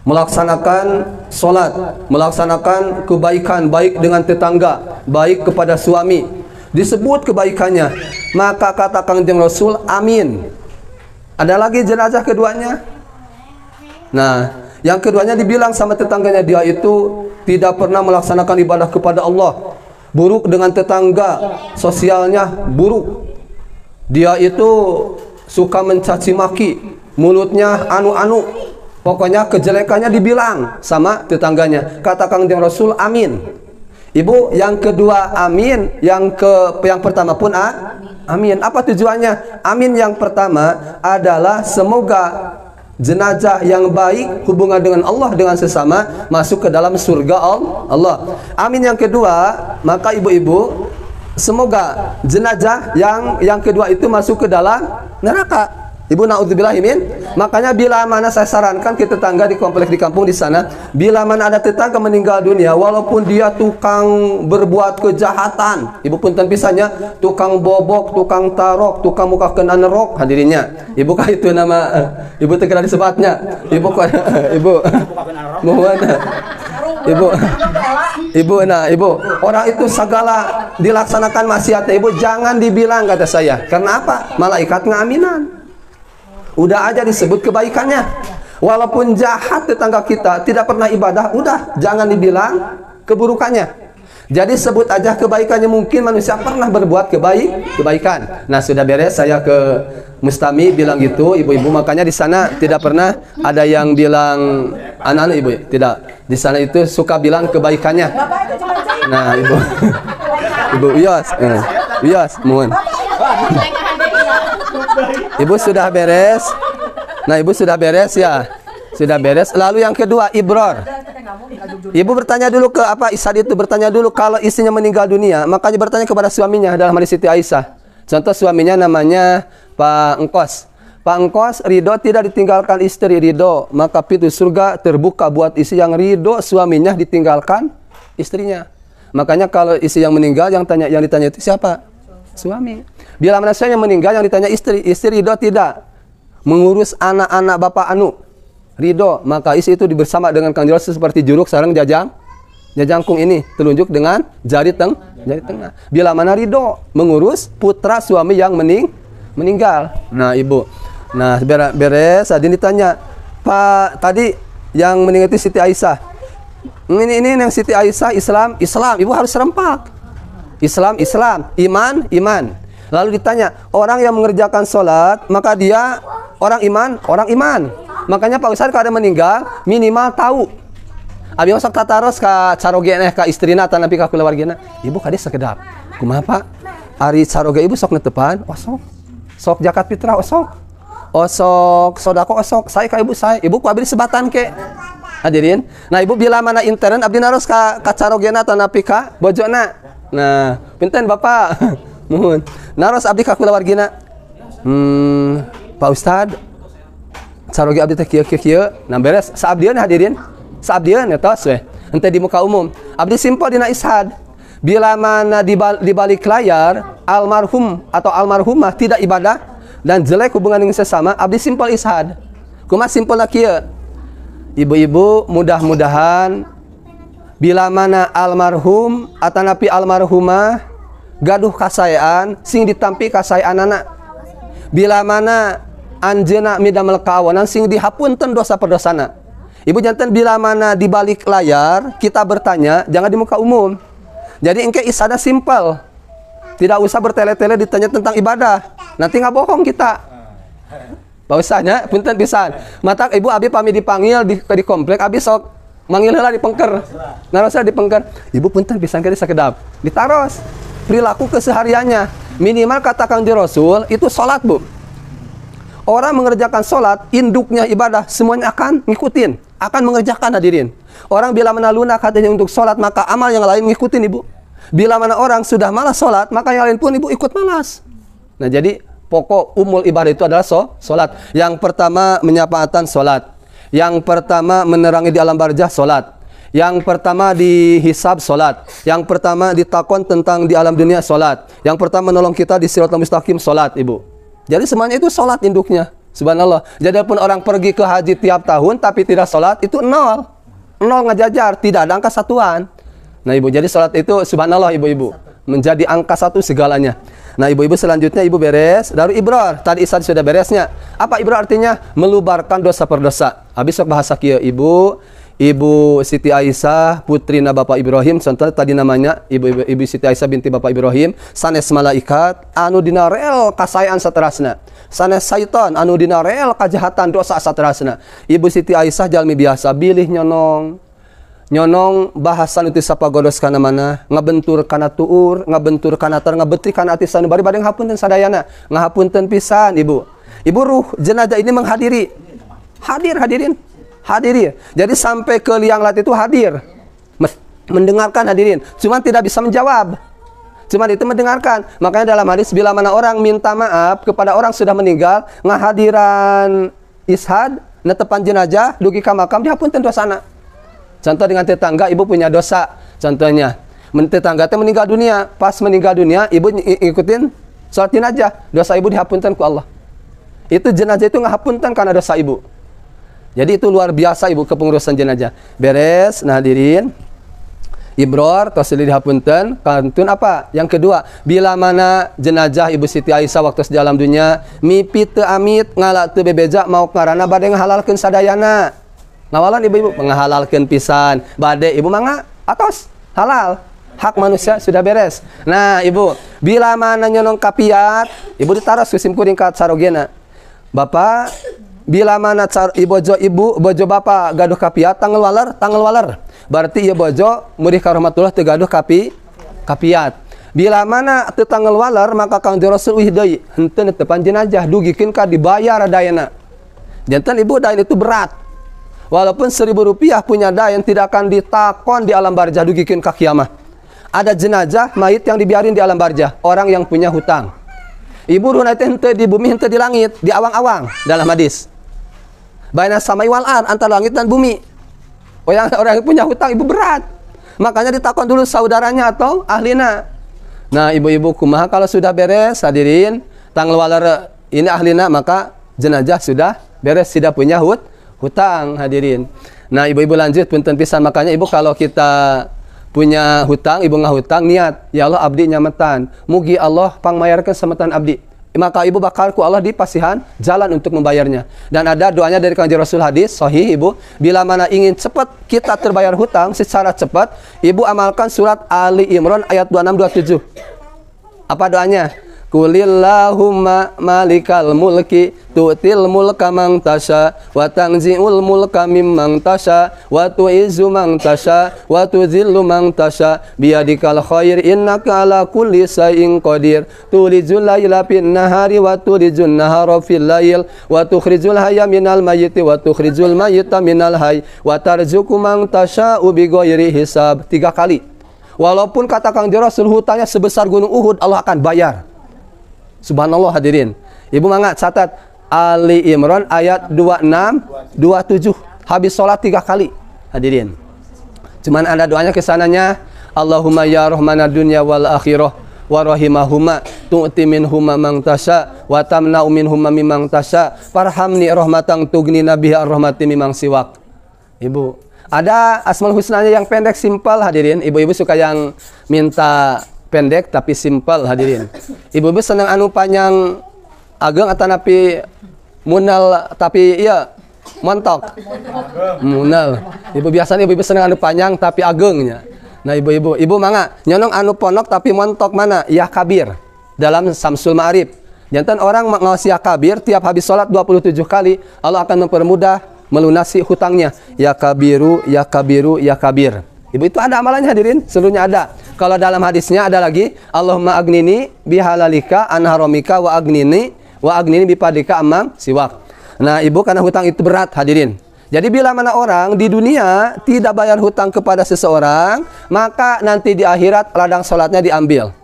S1: melaksanakan sholat, melaksanakan kebaikan baik dengan tetangga, baik kepada suami, disebut kebaikannya, maka kata Kangjeng Rasul, amin. Ada lagi jenazah keduanya. Nah, yang keduanya dibilang sama tetangganya, dia itu tidak pernah melaksanakan ibadah kepada Allah, buruk dengan tetangga, sosialnya buruk. Dia itu suka mencaci maki, mulutnya anu-anu. Pokoknya kejelekannya dibilang sama tetangganya. Kata Kangjeng Rasul, amin. Ibu, yang kedua amin, yang pertama pun amin. Apa tujuannya? Amin yang pertama adalah semoga jenazah yang baik hubungan dengan Allah dengan sesama masuk ke dalam surga Allah. Amin yang kedua, maka ibu-ibu semoga jenazah yang kedua itu masuk ke dalam neraka. Ibu, naudzubillah min. Makanya bila mana saya sarankan ke tetangga di kompleks di kampung di sana, bila mana ada tetangga meninggal dunia, walaupun dia tukang berbuat kejahatan, ibu punten pisannya, tukang bobok, tukang tarok, tukang muka kena nerok, hadirinnya. Ibu kah itu nama ibu tegera disebutnya. Ibu ibu mohon ibu orang itu segala dilaksanakan maksiatnya, ibu jangan dibilang kata saya. Karena apa? Malaikat ngaminan. Udah aja disebut kebaikannya. Walaupun jahat tetangga kita, tidak pernah ibadah, udah jangan dibilang keburukannya. Jadi sebut aja kebaikannya. Mungkin manusia pernah berbuat kebaikan. Nah, sudah beres saya ke Mustami bilang gitu, ibu-ibu. Makanya di sana tidak pernah ada yang bilang anak-anak, ibu. Tidak. Di sana itu suka bilang kebaikannya. Nah, ibu. Ibu Uyos, mohon. Ibu sudah beres. Nah, ibu sudah beres ya. Sudah beres. Lalu yang kedua, ibror. Ibu bertanya dulu ke apa Isad itu, bertanya dulu kalau istrinya meninggal dunia, makanya bertanya kepada suaminya dalam hadis Siti Aisyah. Contoh suaminya namanya Pak Engkos. Pak Engkos ridho tidak ditinggalkan istri, ridho, maka pintu surga terbuka buat istri yang ridho suaminya ditinggalkan istrinya. Makanya kalau istri yang meninggal yang ditanya itu siapa? Suami. Bila mana suami yang meninggal yang ditanya istri ridho tidak mengurus anak-anak bapak anu, ridho, maka istri itu bersama dengan Kang Rasul seperti juruk sareng jajangkung ini telunjuk dengan jari tengah. Bila mana ridho mengurus putra suami yang meninggal. Nah, ibu. Nah, beres adin ditanya, Pak tadi yang meninggal itu Siti Aisyah. Ini yang Siti Aisyah Islam. Ibu harus serempak. Islam, iman. Lalu ditanya, orang yang mengerjakan sholat, maka dia orang iman. Makanya Pak Ustadz kalau ada meninggal, minimal tahu. Abi masuk tataros ka caroge ka istrina atau nabi ka keluargana. Ibu kadi sekedap. Kumaha Pak? Ari caroge ibu sok netepan, sok zakat fitrah sok sodako sok. Saya ka ibu saya. Ibu ku abdi sebatan ke. Hadirin. Nah, ibu bila mana intern abdi naros ka carogena atau nabi ka bojona. Nah, pinten Bapak. Mohon. Naros abdi ka keluargana. Pak Ustad, caroge abdi teh kieu. Nah, beres saabdieun hadirin. Saabdieun ya tos we. Henteu di muka umum. Abdi simpel dina ishad. Bila mana di balik layar almarhum atau almarhumah tidak ibadah dan jelek hubungan dengan sesama, abdi simpel ishad. Kumaha simpelna kieu? Ibu-ibu mudah-mudahan bila mana almarhum atanapi almarhumah gaduh kasayaan sing ditampi kasayaan anak. Bila mana anjeuna midamel kawanan sing dihapunten dosa perdosana. Ibu jantan bila mana di balik layar kita bertanya, jangan di muka umum. Jadi engke isada simpel. Tidak usah bertele-tele ditanya tentang ibadah. Nanti nggak bohong kita. Pak Ustadznya punten pisan. Mata ibu abi pami dipanggil di komplek abi sok manggil heula di pengker. Narosna di pengker. Ibu punten pisan ke sakedap. Ditaros. Perilaku kesehariannya. Minimal kata Kang Rasul itu salat, Bu. Orang mengerjakan salat, induknya ibadah, semuanya akan ngikutin, akan mengerjakan hadirin. Orang bila mana lunak hatinya untuk salat, maka amal yang lain ngikutin, Ibu. Bila mana orang sudah malas salat, maka yang lain pun Ibu ikut malas. Nah, jadi pokok umul ibadah itu adalah salat. Yang pertama menyapaatan salat. Yang pertama menerangi di alam barzah salat. Yang pertama dihisab salat. Yang pertama ditakon tentang di alam dunia salat. Yang pertama menolong kita di siratal mustaqim salat, Ibu. Jadi semuanya itu salat induknya. Subhanallah. Jadi pun orang pergi ke haji tiap tahun tapi tidak salat, itu nol. Nol ngejajar, tidak ada angka satuan. Nah, Ibu, jadi salat itu subhanallah ibu-ibu, menjadi angka satu segalanya. Nah, ibu-ibu selanjutnya ibu beres dari ibror. Tadi Isad sudah beresnya. Apa ibror artinya? Melubarkan dosa per dosa. Habis sok bahasa kieu, Ibu Siti Aisyah putrina Bapak Ibrahim, contoh tadi namanya Ibu Siti Aisyah binti Bapak Ibrahim, sanes malaikat anu dina rel kasayaan saterasna. Sanes syaitan anu dina rel kajahatan dosa saterasna. Ibu Siti Aisyah jalmi biasa bilih nyonong bahasan itu sapagodos kana mana, ngabentur kana tuur, ngabentur kana tar, ngabetri kana ati sanu bari bade ngahapunten sadayana, ngahapunten pisan Ibu. Ibu ruh jenazah ini menghadiri. Hadirin. Jadi sampai ke liang lat itu hadir. Mendengarkan hadirin. Cuman tidak bisa menjawab. Cuman itu mendengarkan. Makanya dalam hadis bila mana orang minta maaf kepada orang sudah meninggal, ngahadiran ishad, netepan jenazah, dugi ka makam dihapunten dosana. Contoh dengan tetangga, ibu punya dosa. Contohnya, tetangga teh meninggal dunia. Pas meninggal dunia, ibu ngikutin sholat jenazah. Dosa ibu dihapunten ku Allah. Itu jenazah itu ngahapunten karena dosa ibu. Jadi itu luar biasa ibu kepengurusan jenazah. Beres, nah hadirin. Ibror, tasli dihapunten. Kantun apa? Yang kedua, bila mana jenazah Ibu Siti Aisyah waktu di dalam dunia, mimpi teu amit, ngalak teu bebeja, mau karana bade ngahalalkeun sadayana. Ngawalan ibu-ibu, ngahalalkeun pisan. Bade ibu mangga atos halal. Hak manusia sudah beres. Nah, ibu, bila mana nyonong kapiat, ibu ditaros ku sim kuring ka sarogena. Bapak, bila mana ibu bojo bapak gaduh kapiat, tanggal waler. Berarti ieu bojo murih ka rahmatullah teu gaduh kapiat. Bila mana teu tanggal waler, maka Kangjeng Rasul uih deui, henteu netepan jenazah dugikeun ka dibayar dayana. Janten ibu dayan itu berat. Walaupun Rp1.000 punya dayan tidak akan ditakon di alam barzah dugikeun ka kiamah. Ada jenazah mayit yang dibiarin di alam barzah, orang yang punya hutang. Ibu ruhna teh henteu di bumi, henteu di langit, di awang-awang dalam hadis. Baina samai wal ard, antara langit dan bumi. Orang yang punya hutang ibu berat. Makanya ditakon dulu saudaranya atau ahlina. Nah, ibu-ibu kumaha kalau sudah beres hadirin, tanggal walar ini ahlina, maka jenazah sudah beres, tidak punya hutang hadirin. Nah, ibu-ibu lanjut punten pisan. Makanya ibu kalau kita punya hutang, ibu ngahutang niat, ya Allah abdi nyametan. Mugi Allah pangmayarkeun sametan abdi. Maka ibu bakal ku Allah dipasihan jalan untuk membayarnya. Dan ada doanya dari Kanjeng Rasul hadis sahih ibu, bila mana ingin cepat kita terbayar hutang secara cepat, ibu amalkan surat Ali Imran ayat 26 27. Apa doanya? Qulillahumma malikal mulki tu'til mulka man tasya wa tanzi'ul mulka mimman tasya wa tu'izzu man tasya wa tuzillu man tasya biyadikal khair innaka ala kulli shay'in qadir tulijul laila fin nahari wa tulijun nahara fil lail wa tukhrijul hayya minal mayyiti wa tukhrijul mayyita minal hayy wa tarzuqu man tasya bighairi hisab. 3 kali. Walaupun kata Kangjeng Rasul hutangnya sebesar gunung Uhud, Allah akan bayar. Subhanallah hadirin. Ibu mangga catat Ali Imran ayat 26 27. Habis sholat 3 kali hadirin. Cuman ada doanya kesananya, Allahumma ya rahmanad dunya wal akhirah wa rahimahuma tu'ti minhuma man tasya wa tamna'u minhuma mimman tasya farhamni rahmatan tugnina biha rahmati mimman siwak. Ibu, ada Asmaul Husnanya yang pendek simpel hadirin. Ibu-ibu suka yang minta pendek tapi simpel hadirin. Ibu-ibu senang anu panjang ageng atau napi munal tapi iya montok. Munal. Ibu biasanya ibu-ibu senang anu panjang tapi agengnya. Nah ibu mangga nyonong anu ponok tapi montok mana? Ya kabir. Dalam Samsul Ma'arif. Jantan orang ngaos ya kabir tiap habis sholat 27 kali, Allah akan mempermudah melunasi hutangnya. Ya kabiru, ya kabiru, ya kabir. Ibu itu ada amalannya hadirin, seluruhnya ada. Kalau dalam hadisnya ada lagi, Allahumma agnini bihalalika an haramika wa agnini bipadika amam siwak. Nah, ibu karena hutang itu berat hadirin. Jadi bila mana orang di dunia tidak bayar hutang kepada seseorang, maka nanti di akhirat ladang salatnya diambil.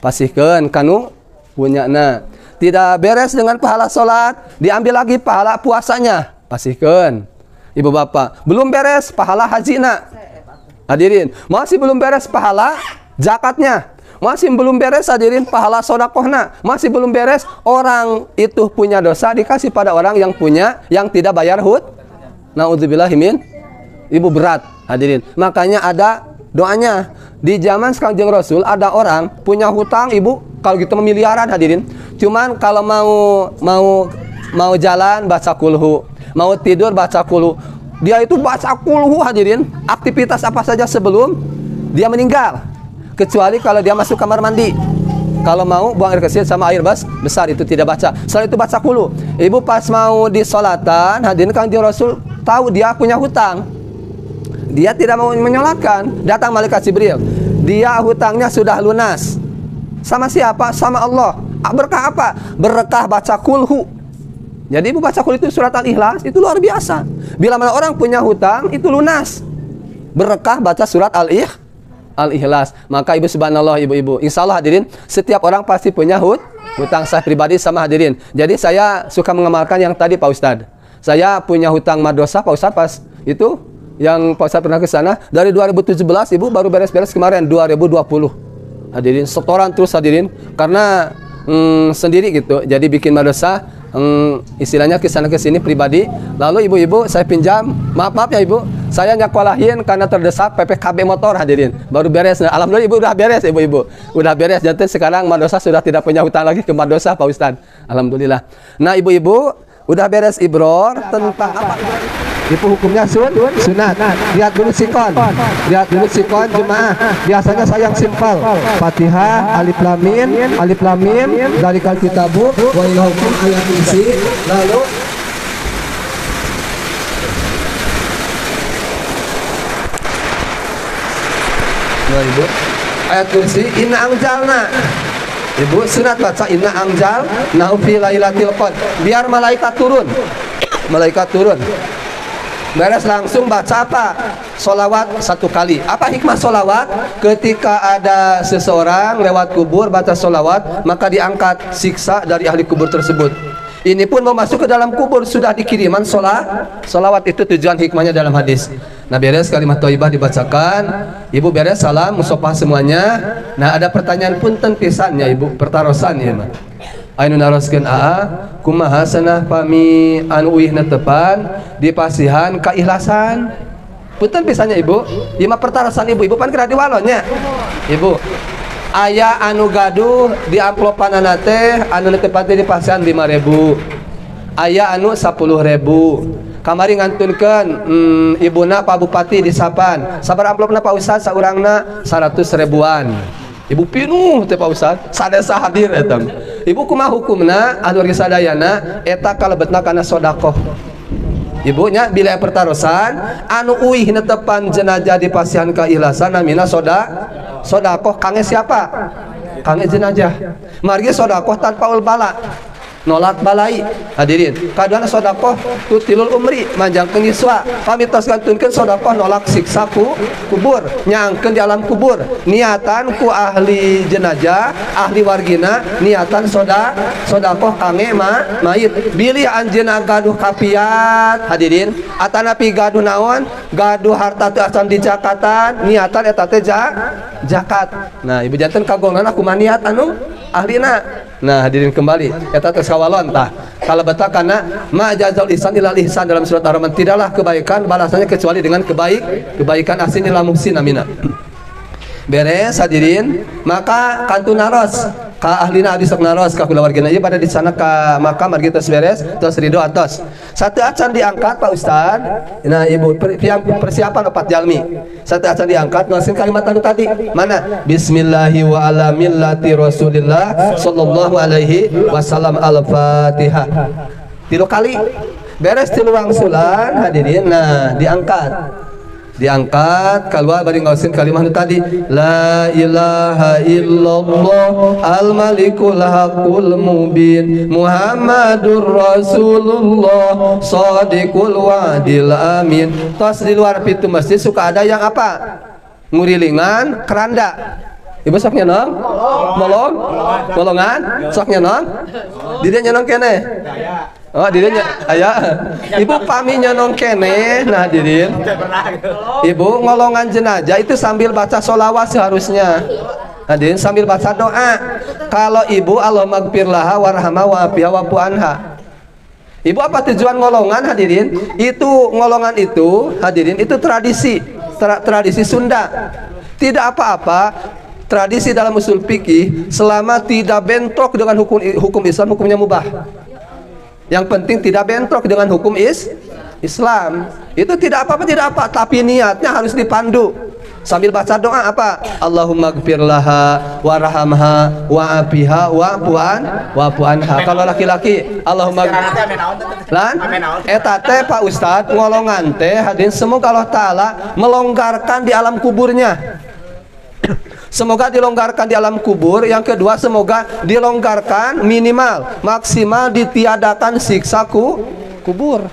S1: Pasihkeun kanu punyana. Tidak beres dengan pahala salat, diambil lagi pahala puasanya. Pasihkeun. Ibu bapak, belum beres pahala hajina. Hadirin, masih belum beres pahala zakatnya. Masih belum beres hadirin pahala sodakohna. Masih belum beres orang itu punya dosa dikasih pada orang yang punya, yang tidak bayar Na'udzubillahimin. Ibu berat hadirin. Makanya ada doanya. Di zaman Kanjeng Rasul ada orang punya hutang ibu, kalau gitu miliaran hadirin. Cuman kalau mau jalan baca kulhu, mau tidur baca kulhu. Dia itu baca kulhu hadirin, aktivitas apa saja sebelum dia meninggal. Kecuali kalau dia masuk kamar mandi. Kalau mau buang air kecil sama air besar itu tidak baca. Setelah itu baca kulhu. Ibu pas mau disolatan, hadirin Kanjeng Rasul tahu dia punya hutang. Dia tidak mau menyolatkan. Datang malaikat Jibril. Dia hutangnya sudah lunas. Sama siapa? Sama Allah. Berkah apa? Berkah baca kulhu. Jadi ibu baca kulhu itu surat Al-Ikhlas, itu luar biasa. Bila mana orang punya hutang, itu lunas. Berkah baca surat Al-Ikhlas. Maka ibu subhanallah ibu-ibu, insya Allah hadirin, setiap orang pasti punya hutang saya pribadi sama hadirin. Jadi saya suka mengamalkan yang tadi Pak Ustadz. Saya punya hutang madrasah Pak Ustadz pas itu yang Pak Ustadz pernah ke sana dari 2017 ibu baru beres-beres kemarin 2020. Hadirin setoran terus hadirin karena sendiri gitu. Jadi bikin madrasah istilahnya ke sana ke sini pribadi. Lalu ibu-ibu saya pinjam, maaf ya ibu, saya nyekolahin karena terdesak PPKB motor hadirin. Baru beres. Nah, alhamdulillah ibu udah beres ibu-ibu. Udah beres. Jadi sekarang madrasah sudah tidak punya hutang lagi ke madrasah Pak Ustadz. Alhamdulillah. Nah, ibu-ibu udah beres ibror tentang apa? Itu hukumnya sunat. Lihat dulu sikon. Lihat dulu sikon jemaah. Biasanya saya yang simpel. Fatihah, alif lam mim, dalikal kitabu, wa ila hukum ayat kursi. Lalu ibu, ayat kursi inna anjalna. Ibu sunat baca inna anjal nahu fi lailatul qadr. Biar malaikat turun. Malaikat turun. Beres langsung baca apa? Solawat 1 kali. Apa hikmah solawat? Ketika ada seseorang lewat kubur baca solawat, maka diangkat siksa dari ahli kubur tersebut. Ini pun mau masuk ke dalam kubur sudah dikiriman solawat. Itu tujuan hikmahnya dalam hadis. Nah, beres kalimat thayyibah dibacakan, ibu beres salam musafah semuanya. Nah, ada pertanyaan punten pisannya ibu, pertarosan ya mah. Ainu naroskeun kumaha sanah pami anu uihna tepan dipasihan keikhlasan. Punten pisannya ibu, ieu mah pertarosan ibu pan kira diwalonya. Ibu, aya anu gaduh di amplopanana teh anu tepatnya dipasihan 5.000. Aya anu 10.000. Kamari ngantunkeun ibuna Pak Bupati di Sapan. Sabar amplopna Pak Ustaz saurangna 100 ribuan. Ibu pinuh teh Pak Ustaz, sadesa hadir eta. Ibu kumaha hukumna anu wargi sadayana eta kalebetna kana sedekah. Ibunya bila pertarosan anu uih netepan jenazah dipasihan keikhlasan namina sedekah kange siapa? Kange jenazah. Margi sedekah tanpa ul bala. Nolak balai hadirin kadang sedekah tutilul umri manjangkeun yuswa pamitos gantunkeun sedekah nolak siksa kubur nyangkeun di alam kubur niatan ku ahli jenazah ahli wargina niatan sedekah kange mayit bilih anjeunna gaduh kapiat hadirin atanapi gaduh naon gaduh harta teu acan dijakatan niatan eta teh zakat. Nah ibu janten kagongan aku niat anu ahlina. Nah hadirin kembali eta teh kawalon tah kalebeta kana ma jazaul ihsan ilal ihsan dalam surat Ar-Rahman tidaklah kebaikan balasannya kecuali dengan kebaikan ahsin ila muhsin amina. Beres hadirin maka kantun naros ka ahlina abdi sok naros ka kulawargina ieu pada di sana ka makam margi tos beres tos ridho atos satu acan diangkat Pak Ustad. Nah ibu persiapan 4 jalmi satu acan diangkat ngasihin kalimat anu tadi mana bismillahi wa ala millati rasulillah sallallahu alaihi wasallam al-fatihah 3 kali beres 3 wangsulan hadirin. Nah diangkat keluar bari ngausin kalimat tadi la ilaha illallah al malikul haqqul mubin muhammadur rasulullah shadiqul wa'dil amin. Tos di luar pintu masjid suka ada yang apa ngurilingan keranda. Ibu sok nyenong molongan sok nyenong didieu nyenong kene. Oh dirinya aya ibu pami nyonong kene. Nah hadirin ibu ngolongan jenazah itu sambil baca sholawat seharusnya hadirin sambil baca doa. Kalau ibu Allahumma gfirlaha warhamha wa'afiha wa'fu anha. Ibu apa tujuan ngolongan hadirin? Itu ngolongan itu hadirin itu tradisi Sunda. Tidak apa-apa tradisi dalam usul fikih selama tidak bentrok dengan hukum Islam hukumnya mubah. Yang penting tidak bentrok dengan hukum Islam. Itu tidak apa-apa, tapi niatnya harus dipandu. Sambil baca doa apa? Allahumma gfirlaha warhamha wa'afiha wa'fu anha. Kalau laki-laki Allahumma lan eta teh Pak Ustad ngolongan teh hadirin semoga Allah taala melonggarkan di alam kuburnya. Semoga dilonggarkan di alam kubur. Yang kedua semoga dilonggarkan minimal maksimal ditiadakan siksa kubur.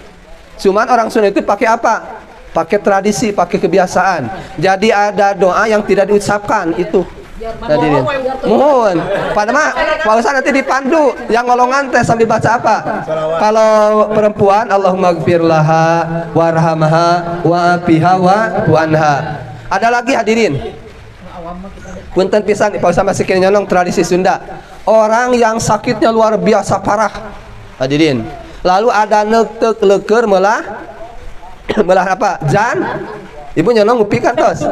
S1: Cuman orang Sunda itu pakai apa? pakai tradisi, pakai kebiasaan. Jadi ada doa yang tidak diucapkan itu. Hadirin, mohon pada Pak Ustaz nanti dipandu yang ngolongan teh sambil baca apa? Kalau perempuan Allahumma gfir laha warhamha wa'afiha wa anha. Ada lagi hadirin. Punten pisan Pak Ustaz masih kena nyolong tradisi Sunda. Orang yang sakitnya luar biasa parah. Hadirin. Lalu ada nektek leker melah apa? Ibu nyolong ngupi kan tos?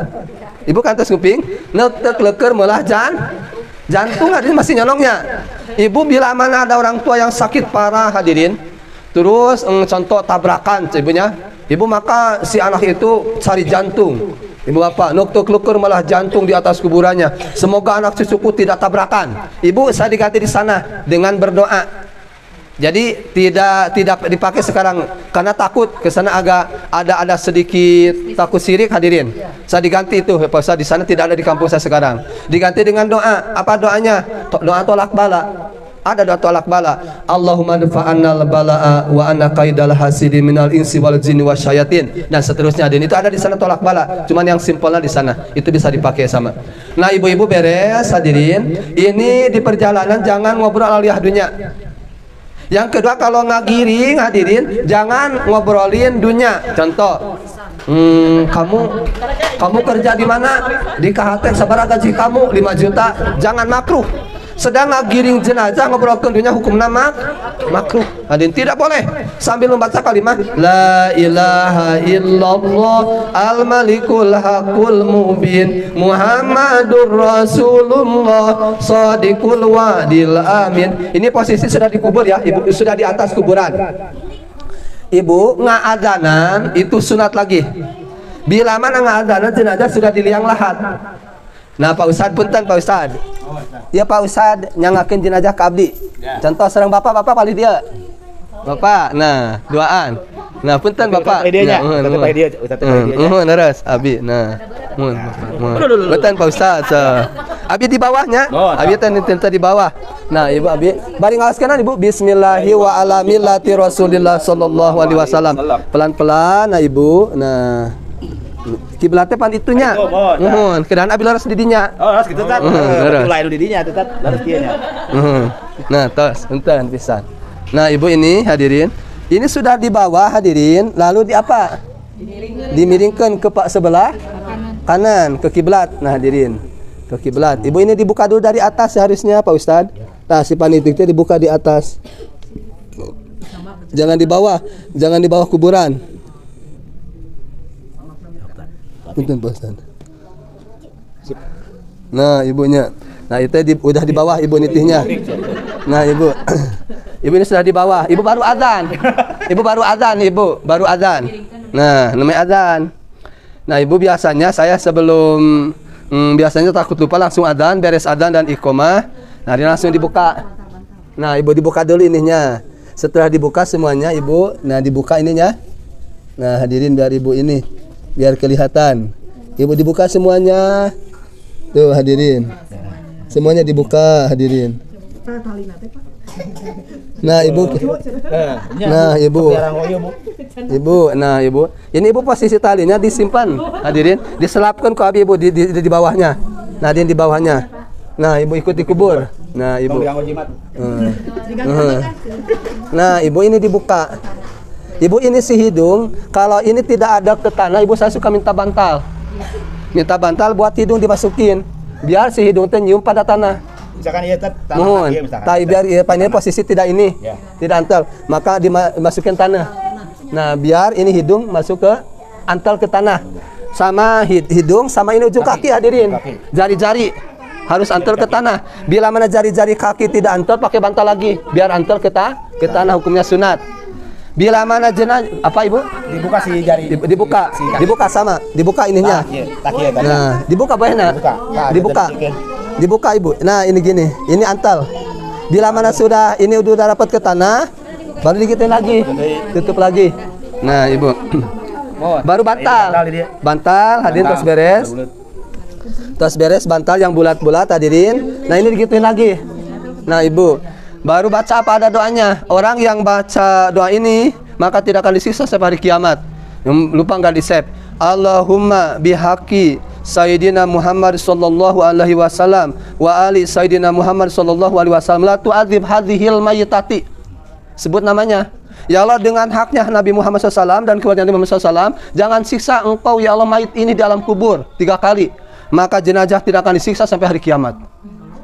S1: Ibu kan tos nguping? Nektek leker melah jantung hadirin masih nyolongnya. Ibu bila mana ada orang tua yang sakit parah hadirin, terus contoh tabrakan ibunya, ibu maka si anak itu cari jantung. Ibu bapak, nektek leker malah jantung di atas kuburannya. Semoga anak cucuku tidak tabrakan. Ibu saya diganti di sana dengan berdoa. Jadi tidak dipakai sekarang karena takut ke sana agak ada sedikit takut syirik hadirin. Saya diganti itu Pak Ustaz di sana tidak ada di kampung saya sekarang. Diganti dengan doa. Apa doanya? Doa tolak bala. Ada doa tolak bala. Allahumma dfa'annal bala'a wa anna qaidal hasidin minal insi wal jinni wasyayatin dan seterusnya. Dan itu ada di sana tolak bala. Cuman yang simpelnya di sana. Itu bisa dipakai sama. Nah, ibu-ibu beres hadirin. Ini di perjalanan jangan ngobrol aliyah dunia. Yang kedua kalau ngagiring hadirin jangan ngobrolin dunia. Contoh, kamu kerja di mana? Di KHT sabaraha gaji kamu 5 juta. Jangan makruh. Sedang ngagiring jenazah ngobrolkan dunia hukum nama makruh. Hadirin tidak boleh sambil membaca kalimat la ilaha illallah al-malikul haqqul mubin Muhammadur Rasulullah shadiqul wadil amin. Ini posisi sudah dikubur ya, ibu sudah di atas kuburan. Ibu ngadanan itu sunat lagi. Bila mana ngadanan jenazah sudah di liang lahat. Nah Pak Ustadz punten Pak Ustadz. Ya Pak Ustadz nyangakin jenazah ke abdi. Contoh serang bapak paling dia. Bapak, nah duaan. Nah punten bapak. Terus abi. Nah, punten Pak Ustadz. Abi di bawahnya. Abi tenta di bawah. Nah ibu abi. Bari ngalaskeun ibu. Bismillahi wa ala millati Rasulillah sallallahu alaihi wasallam. Pelan-pelan. Nah ibu. Nah. Kiblatnya pan itunya. Mohon, kedan abi laras didinya.
S2: Oh, laras gitu tat. Mulai dulu didinya tuh tat, laras kieu nya.
S1: Nah, tos, enten pisan. Nah, ibu ini hadirin, ini sudah di bawah hadirin, lalu di apa? Dimiringkan ke pak sebelah kanan ke kiblat. Nah, hadirin, ke kiblat. Ibu ini dibuka dulu dari atas seharusnya Pak Ustadz. Nah, si panitia dibuka di atas. Jangan di bawah kuburan. Punten Pak Ustaz. Nah, ibunya. Nah, itu udah di bawah ibu nitihnya. Nah, ibu. Ibu ini sudah di bawah. Ibu baru azan. Ibu baru azan. Nah, namanya azan. Nah, ibu biasanya saya sebelum biasanya takut lupa langsung azan, beres azan dan iqomah. Nah, dia langsung dibuka. Nah, ibu dibuka dulu ininya. Setelah dibuka semuanya, ibu, nah dibuka ininya. Nah, hadirin biar ibu ini biar kelihatan. Ibu dibuka semuanya. Tuh hadirin. Semuanya dibuka hadirin. Nah, ibu. Nah, ibu. Ibu. Ini ibu posisi talinya disimpan hadirin, diselapkan ke abi ibu di bawahnya. Nah, di bawahnya. Nah, ibu ikut dikubur. Nah, ibu. Nah, ibu ini dibuka. Ibu ini si hidung, kalau ini tidak ada ke tanah, ibu saya suka minta bantal. Minta bantal buat hidung dimasukin, biar si hidung teh nyium pada tanah.
S2: Misalkan iya tet tanah
S1: mohon, tapi biar ini posisi tidak ini, tidak antel, maka dimasukin tanah. Nah, biar ini hidung masuk ke antel ke tanah. Sama hidung, sama ini ujung kaki hadirin. Jari-jari harus antel ke tanah. Bila mana jari-jari kaki tidak antel, pakai bantal lagi, biar antel ke tanah, hukumnya sunat. Bila mana jenazah apa ibu?
S2: Dibuka si jari.
S1: Dibuka sama, dibuka ininya. Nah, dibuka banyak. Dibuka ibu. Nah, ini gini, ini antal. Bila mana sudah ini udah dapat ke tanah, baru digituin lagi, tutup lagi. Nah, ibu. Baru bantal. Bantal, hadirin terus beres. Terus beres bantal yang bulat-bulat hadirin. Nah, ini digituin lagi. Nah, ibu. Baru baca apa ada doanya. Orang yang baca doa ini maka tidak akan disiksa sampai hari kiamat. Lupa nggak di-save. Allahumma bihaqi Sayyidina Muhammad sallallahu alaihi wasallam wa ali Sayyidina Muhammad sallallahu alaihi wasallam la tu'adzib hadhil mayyitati. Sebut namanya. Ya Allah, dengan haknya Nabi Muhammad SAW dan keluarga Nabi Muhammad SAW, jangan siksa engkau ya Allah mayit ini di alam kubur 3 kali. Maka jenazah tidak akan disiksa sampai hari kiamat.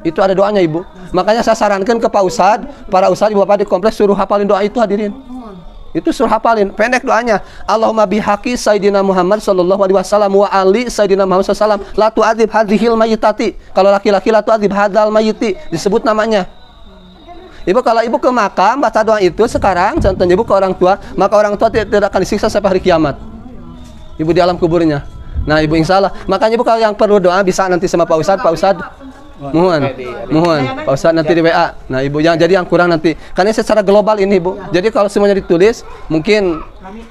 S1: Itu ada doanya Ibu. Makanya saya sarankan ke Pak Ustadz, para ustadz Ibu Bapak di kompleks suruh hafalin doa itu hadirin. Itu suruh hafalin, pendek doanya. Allahumma bihaqi Sayyidina Muhammad sallallahu alaihi wasallam wa ali Sayyidina Muhammad sallallahu alaihi wasallam la tu'adzib hadhil mayyitati. Kalau laki-laki la tu'adzib hadzal mayyiti, disebut namanya. Ibu kalau Ibu ke makam baca doa itu sekarang, contohnya Ibu ke orang tua, maka orang tua tidak akan disiksa sampai hari kiamat. Ibu di alam kuburnya. Nah Ibu insya Allah. Makanya Ibu kalau yang perlu doa bisa nanti sama Pak Ustadz, mohon Pak Ustadz nanti di WA. Nah Ibu yang jadi yang kurang nanti, karena secara global ini Ibu. Jadi kalau semuanya ditulis mungkin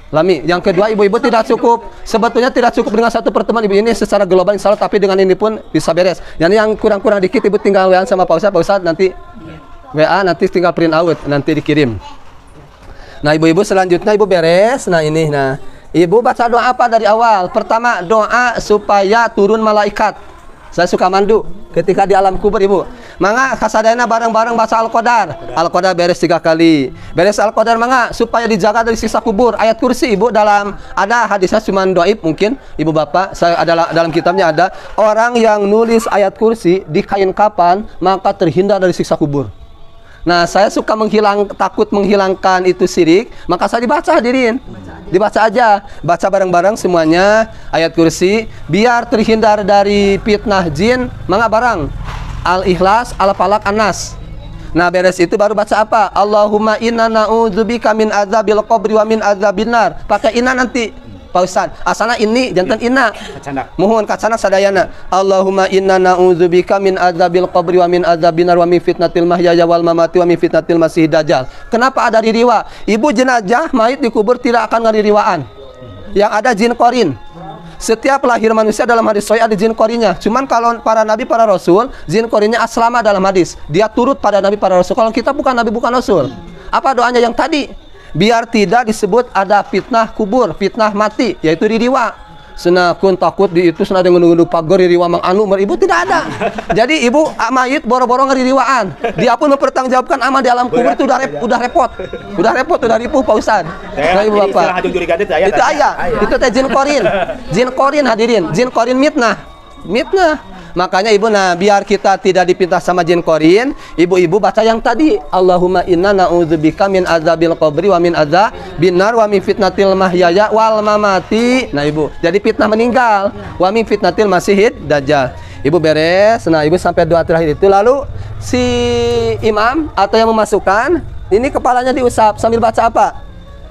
S1: lami. Yang kedua Ibu tidak cukup, sebetulnya tidak cukup dengan satu pertemuan Ibu ini secara global insya Allah, tapi dengan ini pun bisa beres. Yang kurang-kurang dikit Ibu tinggal WA sama Pak Ustadz nanti WA nanti tinggal print out nanti dikirim. Nah ibu-ibu selanjutnya Ibu beres. Nah ini, nah Ibu baca doa apa dari awal? Pertama doa supaya turun malaikat. Saya suka mandu ketika di alam kubur Ibu. Mangga kasadayana bareng-bareng baca Al-Qadar. Al-Qadar beres 3 kali. Beres Al-Qadar mangga supaya dijaga dari siksa kubur. Ayat kursi Ibu dalam ada hadisnya cuma doib mungkin Ibu Bapak. Saya ada dalam kitabnya ada orang yang nulis ayat kursi di kain kapan maka terhindar dari siksa kubur. Nah, saya suka takut menghilangkan itu syirik, maka saya dibaca hadirin. Dibaca aja, baca bareng-bareng semuanya ayat kursi biar terhindar dari fitnah jin, mangga barang. Al-Ikhlas, Al-Falaq, An-Nas. Nah, beres itu baru baca apa? Allahumma inna na'udzubika min adzabil qabri wa min adzabil nar. Pakai inna nanti. Pak Ustadz, asana ini jantan inna. Mohon kacana sadayana. Allahumma inna na'udzubika min adzabil qabri wa min adzabinar wa min fitnatil mahyaya wal mamati wa min fitnatil masihid dajjal. Kenapa ada ririwa? Ibu jenazah mayit dikubur tidak akan ngaririwaan. Yang ada jin korin. Setiap lahir manusia dalam hadis sahih ada jin korinnya. Cuman kalau para nabi, para rasul, jin korinnya aslama dalam hadis. Dia turut pada nabi, para rasul. Kalau kita bukan nabi, bukan rasul. Apa doanya yang tadi? Biar tidak disebut ada fitnah kubur, fitnah mati, yaitu ririwa. Senakun takut di itu senada ngunduh pagar ririwa mang anu, Ibu tidak ada. Jadi Ibu mayit boro-boro ngeririwaan. Dia pun mempertanggungjawabkan amal di alam kubur itu udah repot. Udah ripuh Pak Ustadz. Nah Ibu Bapak. Itu ayah. Itu teh jin korin. Jin korin hadirin, jin korin mitnah. Makanya Ibu, nah biar kita tidak dipinta sama jin korin, ibu-ibu baca yang tadi. Allahumma inna na'udzubika min adzabil qabri wa min adzabin nar wa min fitnatil mahyaya wal mamati. Nah Ibu, jadi fitnah meninggal. Wa min fitnatil masihid dajjal. Ibu beres. Nah Ibu sampai doa terakhir itu, lalu si imam atau yang memasukkan ini kepalanya diusap sambil baca apa?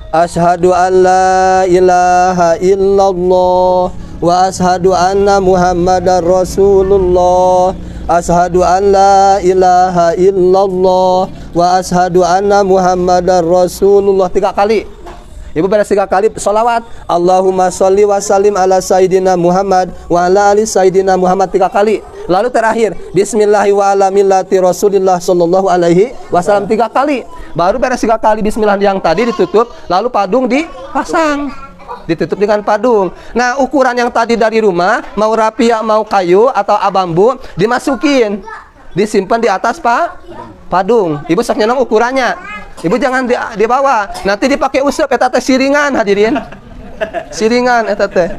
S1: Asyhadu an la ilaha illallah wa asyhadu anna Muhammadar Rasulullah. Asyhadu an la ilaha illallah wa asyhadu anna Muhammadar Rasulullah 3 kali. Ibu beres 3 kali sholawat. Allahumma sholli wa sallim ala Sayyidina Muhammad wa ala ali Sayyidina Muhammad 3 kali. Lalu terakhir Bismillahi wa ala millati Rasulillah sallallahu alaihi wasallam 3 kali. Baru beres 3 kali Bismillah yang tadi ditutup, lalu padung dipasang. Ditutup dengan padung. Nah ukuran yang tadi dari rumah, mau rapia, mau kayu atau bambu, dimasukin, disimpan di atas padung. Ibu sok nyenong ukurannya. Ibu jangan di bawah. Nanti dipakai usap eta teh siringan hadirin. Siringan eta teh.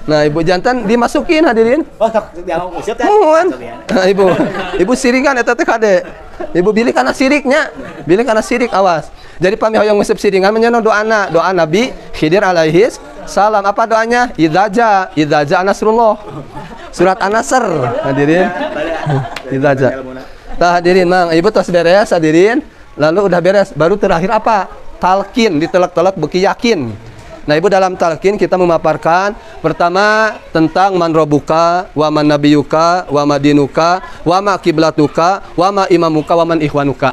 S1: Nah Ibu jantan dimasukin hadirin. Oh jangan usap teh. Nah Ibu siringan eta teh kade. Ibu bilih karena siriknya. Bilih karena sirik, awas. Jadi pami hoyong ngusap siringan menyenong doa Nabi Khidir alaihis salam. Apa doanya? Idza nasrullah. Surat An-Nasr hadirin. Idza. Tah hadirin mang, Ibu tos beres hadirin. Lalu udah beres, baru terakhir apa? Talqin, ditelak-telak beki yakin. Nah Ibu dalam talqin kita memaparkan pertama tentang man rabbuka wa man nabiyuka wa madinuka wa ma kiblatuka wa ma imamuka wa man ikhwanuka.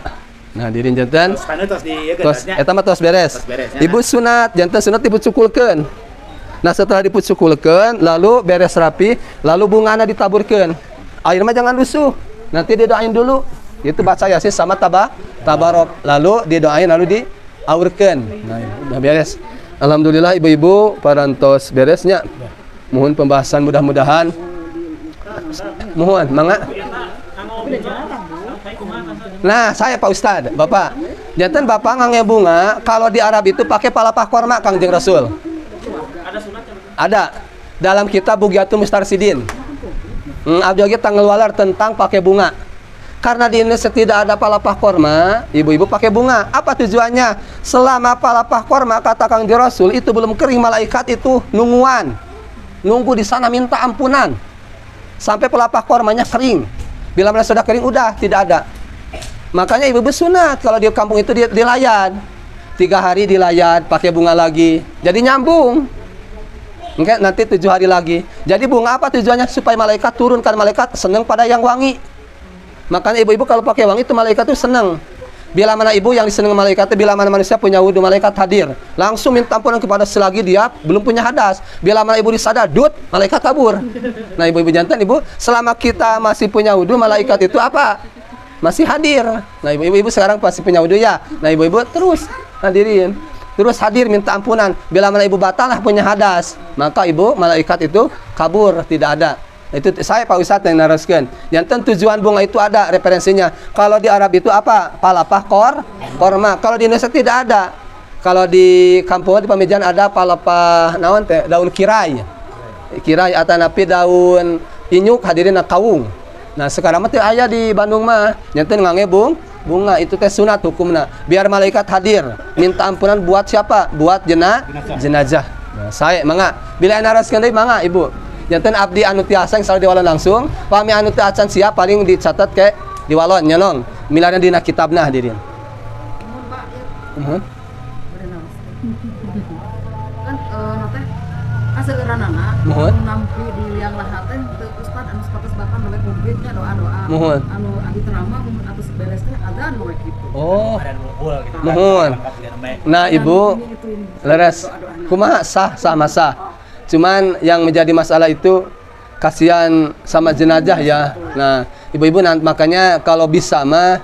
S1: Nah hadirin jantan tos eta mah tos beres. Ibu sunat, jantan sunat Ibu cukulkeun. Nah setelah dipucukulkeun lalu beres rapi, lalu bungana ditaburkeun. Air mah jangan lusuh. Nanti didoain dulu. Itu baca Yasin sama tabarok. Lalu didoain lalu diaurkeun. Nah udah beres. Alhamdulillah ibu-ibu parantos beresnya. Mohon pembahasan mudah-mudahan. Mohon, mangga. Nah, saya Pak Ustad, Bapak. Jantan Bapak ngange bunga, kalau di Arab itu pakai palapah korma Kangjeng Rasul. Ada. Dalam kitab Bughyatul Mustarsidin. Abdi oge tanggal walar tentang pakai bunga. Karena di Indonesia tidak ada palapah korma, ibu-ibu pakai bunga. Apa tujuannya? Selama palapah korma kata Kangjeng Rasul itu belum kering, malaikat itu nungguan. Nunggu di sana minta ampunan. Sampai pelapah kormanya kering. Bila mana sudah kering udah tidak ada. Makanya ibu-ibu sunat kalau di kampung itu dilayan. 3 hari dilayan, pakai bunga lagi. Jadi nyambung. Oke, nanti 7 hari lagi. Jadi bunga apa tujuannya? Supaya malaikat turun, kan malaikat senang pada yang wangi. Makanya ibu-ibu kalau pakai wangi itu malaikat itu senang. Bila mana ibu yang disenangi malaikat, bila mana manusia punya wudhu, malaikat hadir. Langsung minta ampunan kepada selagi dia belum punya hadas. Bila mana ibu disadar, dut, malaikat kabur. Nah ibu-ibu jantan, ibu, selama kita masih punya wudhu, malaikat itu apa? Masih hadir. Nah ibu-ibu sekarang pasti punya wudhu ya. Nah ibu-ibu terus hadirin. Terus hadir minta ampunan. Bila mana ibu batal punya hadas, maka ibu malaikat itu kabur, tidak ada. Itu saya Pak Ustadz yang naraskan. Jantan tujuan bunga itu ada referensinya. Kalau di Arab itu apa? Palapah korma. Kalau di Indonesia tidak ada. Kalau di kampung di Pamijan ada palapah naon teh, daun kirai. Kirai atau napi daun inyuk hadirin kawung. Nah, sekarang mah teh aya di Bandung mah. Jantan ngange bunga itu teh sunat hukumna. Biar malaikat hadir, minta ampunan buat siapa? Buat jenazah. Nah, saya mangga. Bila naraskeun deui mangga Ibu. Jantan abdi anu tiasa yang selalu diwalon langsung, pami anu teu acan siap paling dicatat ke diwalon nyenong. Milarna dina kitabna hadirin.
S5: Kan teh aseureunana nampi di liang lahat teh teu ustad anu sapatos bapak nu mungkinnya doa-doa. Anu abdi terama mun atus beres teh adzan we kitu.
S1: Oh. Mohon. Nah, Ibu leres kumaha sah masa. Cuman yang menjadi masalah itu kasihan sama jenazah ya. Nah, ibu-ibu makanya kalau bisa mah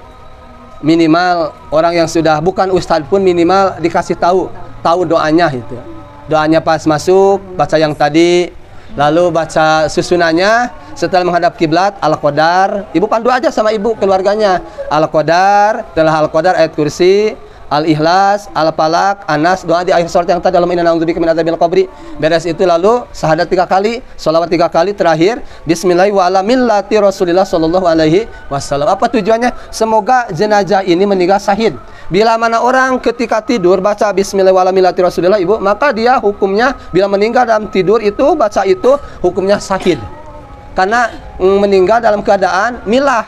S1: minimal orang yang sudah bukan ustadz pun minimal dikasih tahu doanya itu. Doanya pas masuk baca yang tadi, lalu baca susunannya setelah menghadap kiblat Al-Qadar. Ibu pandu aja sama ibu keluarganya. Al-Qadar, telah Al-Qadar ayat kursi, Al-Ikhlas, Al-Falaq, Anas, doa di akhir surat yang tadi dalam inna na'udzubika min adzabil qabri. Beres itu lalu syahadat 3 kali, sholawat 3 kali, terakhir bismillah wa ala millati Rasulillah sallallahu alaihi wasallam. Apa tujuannya? Semoga jenazah ini meninggal syahid. Bila mana orang ketika tidur baca bismillah wa ala millati Rasulillah, Ibu, maka dia hukumnya bila meninggal dalam tidur itu baca itu hukumnya syahid. Karena meninggal dalam keadaan milah,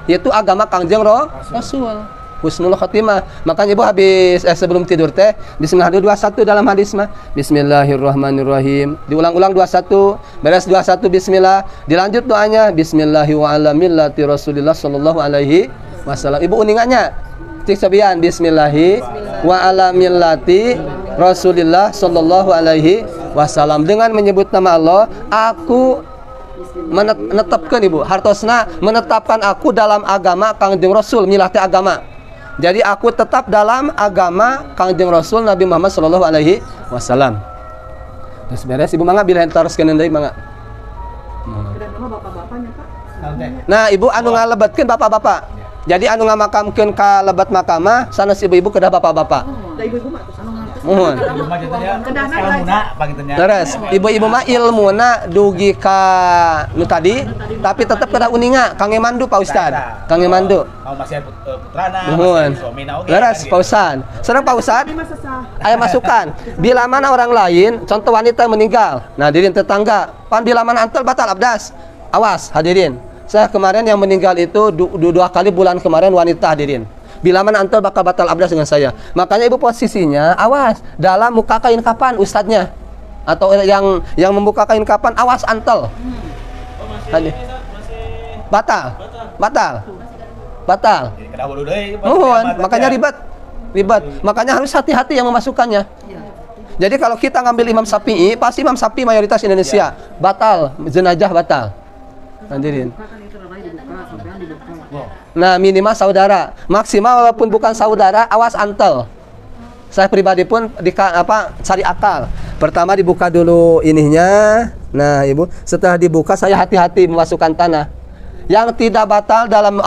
S1: yaitu agama Kangjeng Rasul. Husnul khotimah. Makanya Ibu habis sebelum tidur teh bismillahirrahmanirrahim 21 dalam hadis mah. Bismillahirrahmanirrahim. Diulang-ulang 21, beres 21 bismillah, dilanjut doanya bismillahi wa ala millati Rasulillah sallallahu alaihi wasallam. Ibu uningannya cik sabian bismillahi wa ala millati Rasulillah sallallahu alaihi wasallam. Dengan menyebut nama Allah, aku menetapkan Ibu, hartosna menetapkan aku dalam agama Kangjeng Rasul, milah teh agama. Jadi aku tetap dalam agama Kangjeng Rasul Nabi Muhammad sallallahu alaihi wasallam. Terus beres Ibu mangga bila teruskeun deui mangga. Nah, Ibu anu ngalebetkeun bapak-bapak. Jadi anu ngamakamkeun ka lebat makamah sanes ibu-ibu kedah bapak-bapak.
S3: Da ibu-ibu mah anu ngantos.
S1: Mohon. Terus ibu-ibu mah ilmuna dugi ka nu tadi, tapi tetap kedah uninga Kang Emandu Pak Ustad. Kang Emandu.
S2: Masih putrana,
S1: Mohon. Leres Pak Ustad. Serang Pak Ustad. Aya masukan. Bila mana orang lain, contoh wanita meninggal. Nah, hadirin tetangga, pan bila mana antel batal abdas. Awas hadirin. Saya kemarin yang meninggal itu 2 kali bulan kemarin wanita hadirin. Bila mana antel bakal batal abdas dengan saya. Makanya ibu posisinya awas dalam muka kain kapan ustadznya atau yang membuka kain kapan awas antel. Batal. Mohon, makanya ribet. Makanya harus hati-hati yang memasukkannya. Jadi kalau kita ngambil Imam Syafi'i, pasti Imam Syafi'i mayoritas Indonesia batal, jenazah batal. Hadirin. Nah, minimal saudara, maksimal walaupun bukan saudara, awas antel. Saya pribadi pun cari akal. Pertama dibuka dulu ininya. Nah, Ibu, setelah dibuka saya hati-hati memasukkan tanah. Yang tidak batal dalam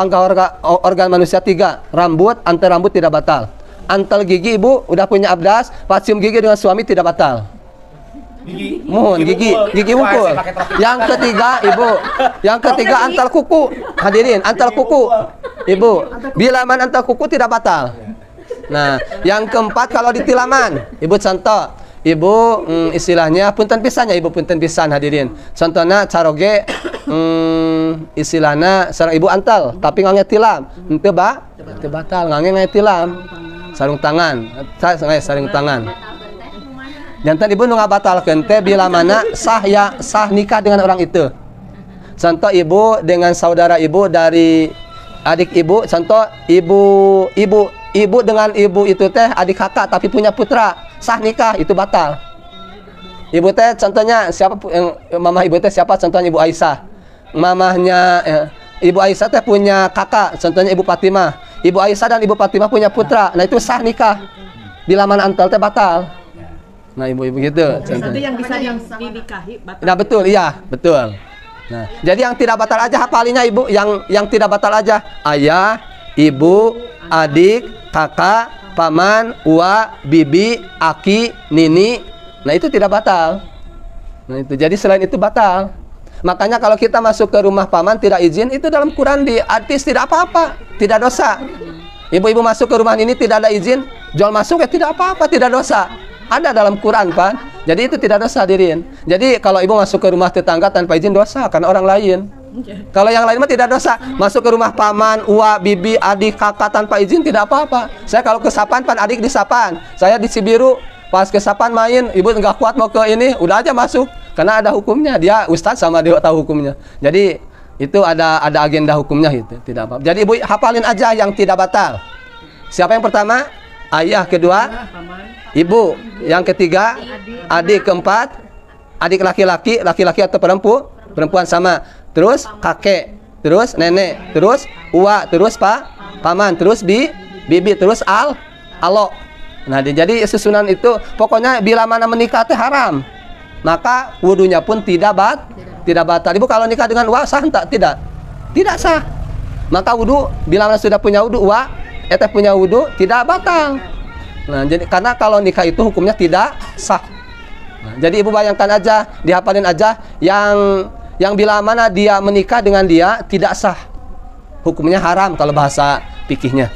S1: organ manusia 3. Rambut, antel rambut tidak batal. Antel gigi Ibu udah punya abdas, cium gigi dengan suami tidak batal. Mohon gigi wungkul. Yang ketiga Ibu, antel kuku. Hadirin, antel kuku. Ibu, bilaman antel kuku tidak batal. Nah, yang keempat kalau di tilaman, Ibu contoh. Ibu istilahnya punten pisan ya, Ibu punten pisan hadirin. Contohnya caroge istilahnya sareng Ibu antal tapi ngange tilam. Henteu batal ngange tilam. Sarung tangan. Sarung tangan. Jantan Ibu nu ngabatalkeun teh bila mana sah nikah dengan orang itu. Contoh Ibu dengan saudara Ibu dari adik Ibu, contoh ibu dengan ibu itu teh adik kakak tapi punya putra, sah nikah itu batal. Ibu teh contohnya siapa, mama Ibu teh siapa, contohnya Ibu Aisyah. Mamahnya Ibu Aisyah teh punya kakak, contohnya Ibu Fatimah. Ibu Aisyah dan Ibu Fatimah punya putra, nah itu sah nikah. Bila mana antel teh batal. Nah, ibu-ibu gitu.
S3: Itu yang bisa dinikahi batal.
S1: Nah, betul, iya, betul. Nah, jadi yang tidak batal aja hafalinya Ibu, yang tidak batal aja ayah, ibu, adik, kakak, paman, uwa, bibi, aki, nini. Nah, itu tidak batal. Nah, itu jadi selain itu batal. Makanya kalau kita masuk ke rumah paman tidak izin, itu dalam Quran diartis tidak apa-apa, tidak dosa. Ibu-ibu masuk ke rumah ini tidak ada izin, jual masuk ya tidak apa-apa, tidak dosa. Ada dalam Quran, Pak. Jadi itu tidak dosa, hadirin. Jadi kalau ibu masuk ke rumah tetangga tanpa izin dosa karena orang lain. Kalau yang lain mah tidak dosa. Masuk ke rumah paman, uwa, bibi, adik, kakak tanpa izin tidak apa-apa. Saya kalau ke Sapan, pan adik di Sapan. Saya di Cibiru, pas ke Sapan main, ibu nggak kuat mau ke ini, udah aja masuk. Karena ada hukumnya. Dia ustadz sama dia tahu hukumnya. Jadi itu ada agenda hukumnya itu, tidak apa-apa. Jadi ibu hafalin aja yang tidak batal. Siapa yang pertama? Ayah. Kedua, ibu. Yang ketiga, adik. Keempat, adik laki-laki, atau perempuan sama. Terus kakek, terus nenek, terus uwa, terus paman, terus bibi, terus alo. Nah, jadi susunan itu pokoknya bila mana menikah teh haram, maka wudunya pun tidak batal. Ibu kalau nikah dengan uwa sah entah? Tidak sah. Maka wudu bila mana sudah punya wudu uwa, punya wudu tidak batal. Nah, jadi karena kalau nikah itu hukumnya tidak sah. Nah, jadi ibu bayangkan aja, dihafalin aja yang bila mana dia menikah dengan dia tidak sah. Hukumnya haram kalau bahasa fikihnya.